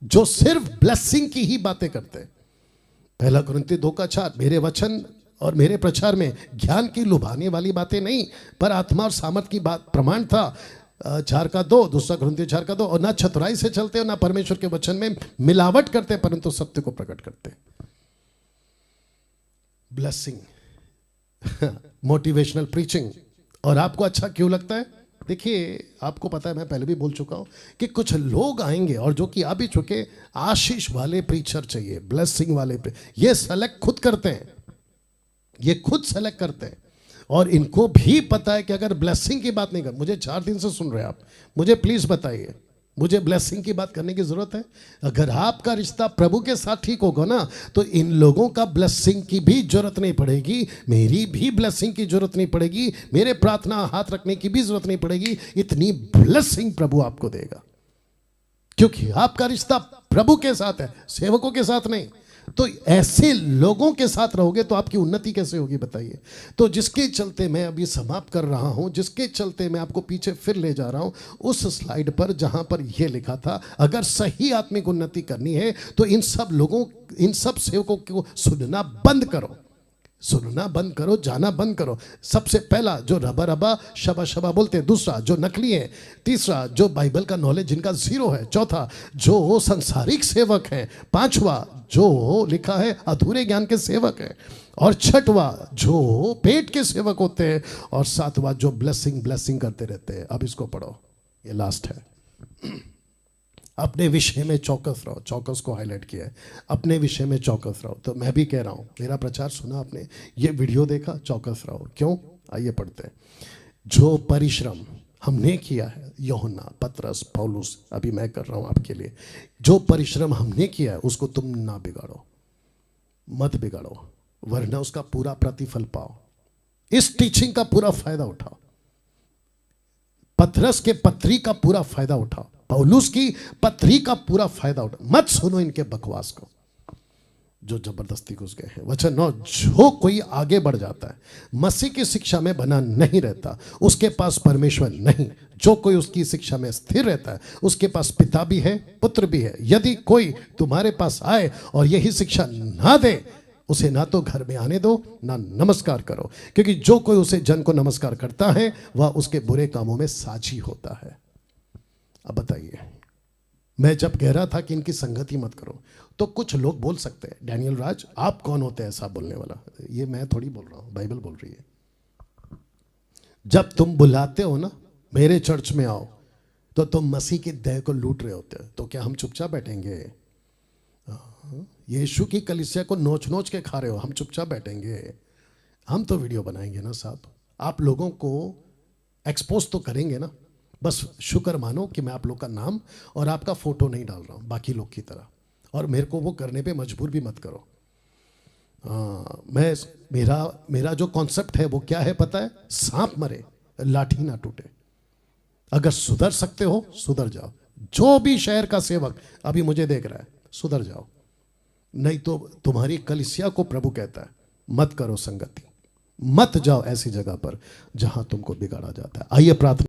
जो सिर्फ ब्लेसिंग की ही बातें करते हैं। 1 कुरिन्थी 2:4, मेरे वचन और मेरे प्रचार में ज्ञान की लुभाने वाली बातें नहीं, पर आत्मा और सामर्थ की बात प्रमाण था। 4:2, 2 कुरिन्थी 4:2, और ना चतुराई से चलते हो ना परमेश्वर के वचन में मिलावट करते, परंतु सत्य को प्रकट करते। Blessing, motivational preaching. और आपको अच्छा क्यों लगता है? देखिए आपको पता है, मैं पहले भी बोल चुका हूं कि कुछ लोग आएंगे और जो कि आ भी चुके, आशीष वाले प्रीचर चाहिए, ब्लेसिंग वाले। ये सेलेक्ट खुद करते हैं, ये खुद सेलेक्ट करते हैं। और इनको भी पता है कि अगर ब्लेसिंग की बात नहीं कर, मुझे 4 दिन से सुन रहे हैं आप, मुझे प्लीज बताइए मुझे ब्लेसिंग की बात करने की जरूरत है? अगर आपका रिश्ता प्रभु के साथ ठीक होगा ना, तो इन लोगों का ब्लेसिंग की भी जरूरत नहीं पड़ेगी, मेरी भी ब्लेसिंग की जरूरत नहीं पड़ेगी, मेरे प्रार्थना हाथ रखने की भी जरूरत नहीं पड़ेगी। इतनी ब्लेसिंग प्रभु आपको देगा, क्योंकि आपका रिश्ता प्रभु के साथ है, सेवकों के साथ नहीं। तो ऐसे लोगों के साथ रहोगे तो आपकी उन्नति कैसे होगी बताइए? तो जिसके चलते मैं अभी समाप्त कर रहा हूं, जिसके चलते मैं आपको पीछे फिर ले जा रहा हूं, उस स्लाइड पर जहां पर यह लिखा था, अगर सही आत्मिक उन्नति करनी है तो इन सब लोगों, इन सब सेवकों को सुनना बंद करो, सुनना बंद करो, जाना बंद करो। सबसे पहला जो रबा रबा शबा शबा बोलते हैं, दूसरा जो नकली है, तीसरा जो बाइबल का नॉलेज जिनका जीरो है, चौथा जो सांसारिक सेवक हैं, पांचवा जो लिखा है अधूरे ज्ञान के सेवक हैं, और छठवा जो पेट के सेवक होते हैं, और सातवां जो ब्लेसिंग ब्लेसिंग करते रहते हैं। अब इसको पढ़ो, ये लास्ट है। अपने विषय में चौकस रहो, चौकस को हाईलाइट किया है, अपने विषय में चौकस रहो। तो मैं भी कह रहा हूं, मेरा प्रचार सुना आपने, ये वीडियो देखा, चौकस रहो। क्यों? आइए पढ़ते हैं। जो परिश्रम हमने किया है, यूहन्ना, पतरस, पौलुस, अभी मैं कर रहा हूं आपके लिए, जो परिश्रम हमने किया है उसको तुम ना बिगाड़ो, मत बिगाड़ो, वरना उसका पूरा प्रतिफल पाओ। इस टीचिंग का पूरा फायदा उठाओ, पतरस के पत्री का पूरा फायदा उठाओ, पौलुस की पत्री का पूरा फायदा उठाओ। मत सुनो इनके बकवास को जो जबरदस्ती घुस गए हैं। वचन 9, जो कोई आगे बढ़ जाता है, मसीह की शिक्षा में बना नहीं रहता, उसके पास परमेश्वर नहीं। जो कोई उसकी शिक्षा में स्थिर रहता है, उसके पास पिता भी है, पुत्र भी है। यदि कोई तुम्हारे पास आए और यही शिक्षा ना दे, उसे ना तो घर में आने दो, ना नमस्कार करो, क्योंकि जो कोई उसे जन को नमस्कार करता है वह उसके बुरे कामों में साझी होता है। अब बताइए, मैं जब कह रहा था कि इनकी संगति मत करो, तो कुछ लोग बोल सकते हैं, डैनियल राज आप कौन होते हैं ऐसा बोलने वाला? ये मैं थोड़ी बोल रहा हूं, बाइबल बोल रही है। जब तुम बुलाते हो ना, मेरे चर्च में आओ, तो तुम मसीह की देह को लूट रहे होते हो। तो क्या हम चुपचाप बैठेंगे? यीशु की कलीसिया को नोच नोच के खा रहे हो, हम चुपचाप बैठेंगे? हम तो वीडियो बनाएंगे ना साहब, आप लोगों को एक्सपोज तो करेंगे ना। बस शुक्र मानो कि मैं आप लोग का नाम और आपका फोटो नहीं डाल रहा हूं बाकी लोग की तरह, और मेरे को वो करने पे मजबूर भी मत करो। मैं मेरा जो कॉन्सेप्ट है वो क्या है पता है? सांप मरे लाठी ना टूटे। अगर सुधर सकते हो सुधर जाओ। जो भी शहर का सेवक अभी मुझे देख रहा है, सुधर जाओ, नहीं तो तुम्हारी कलीसिया को प्रभु कहता है मत करो संगति, मत जाओ ऐसी जगह पर जहां तुमको बिगाड़ा जाता है। आइए प्रार्थना।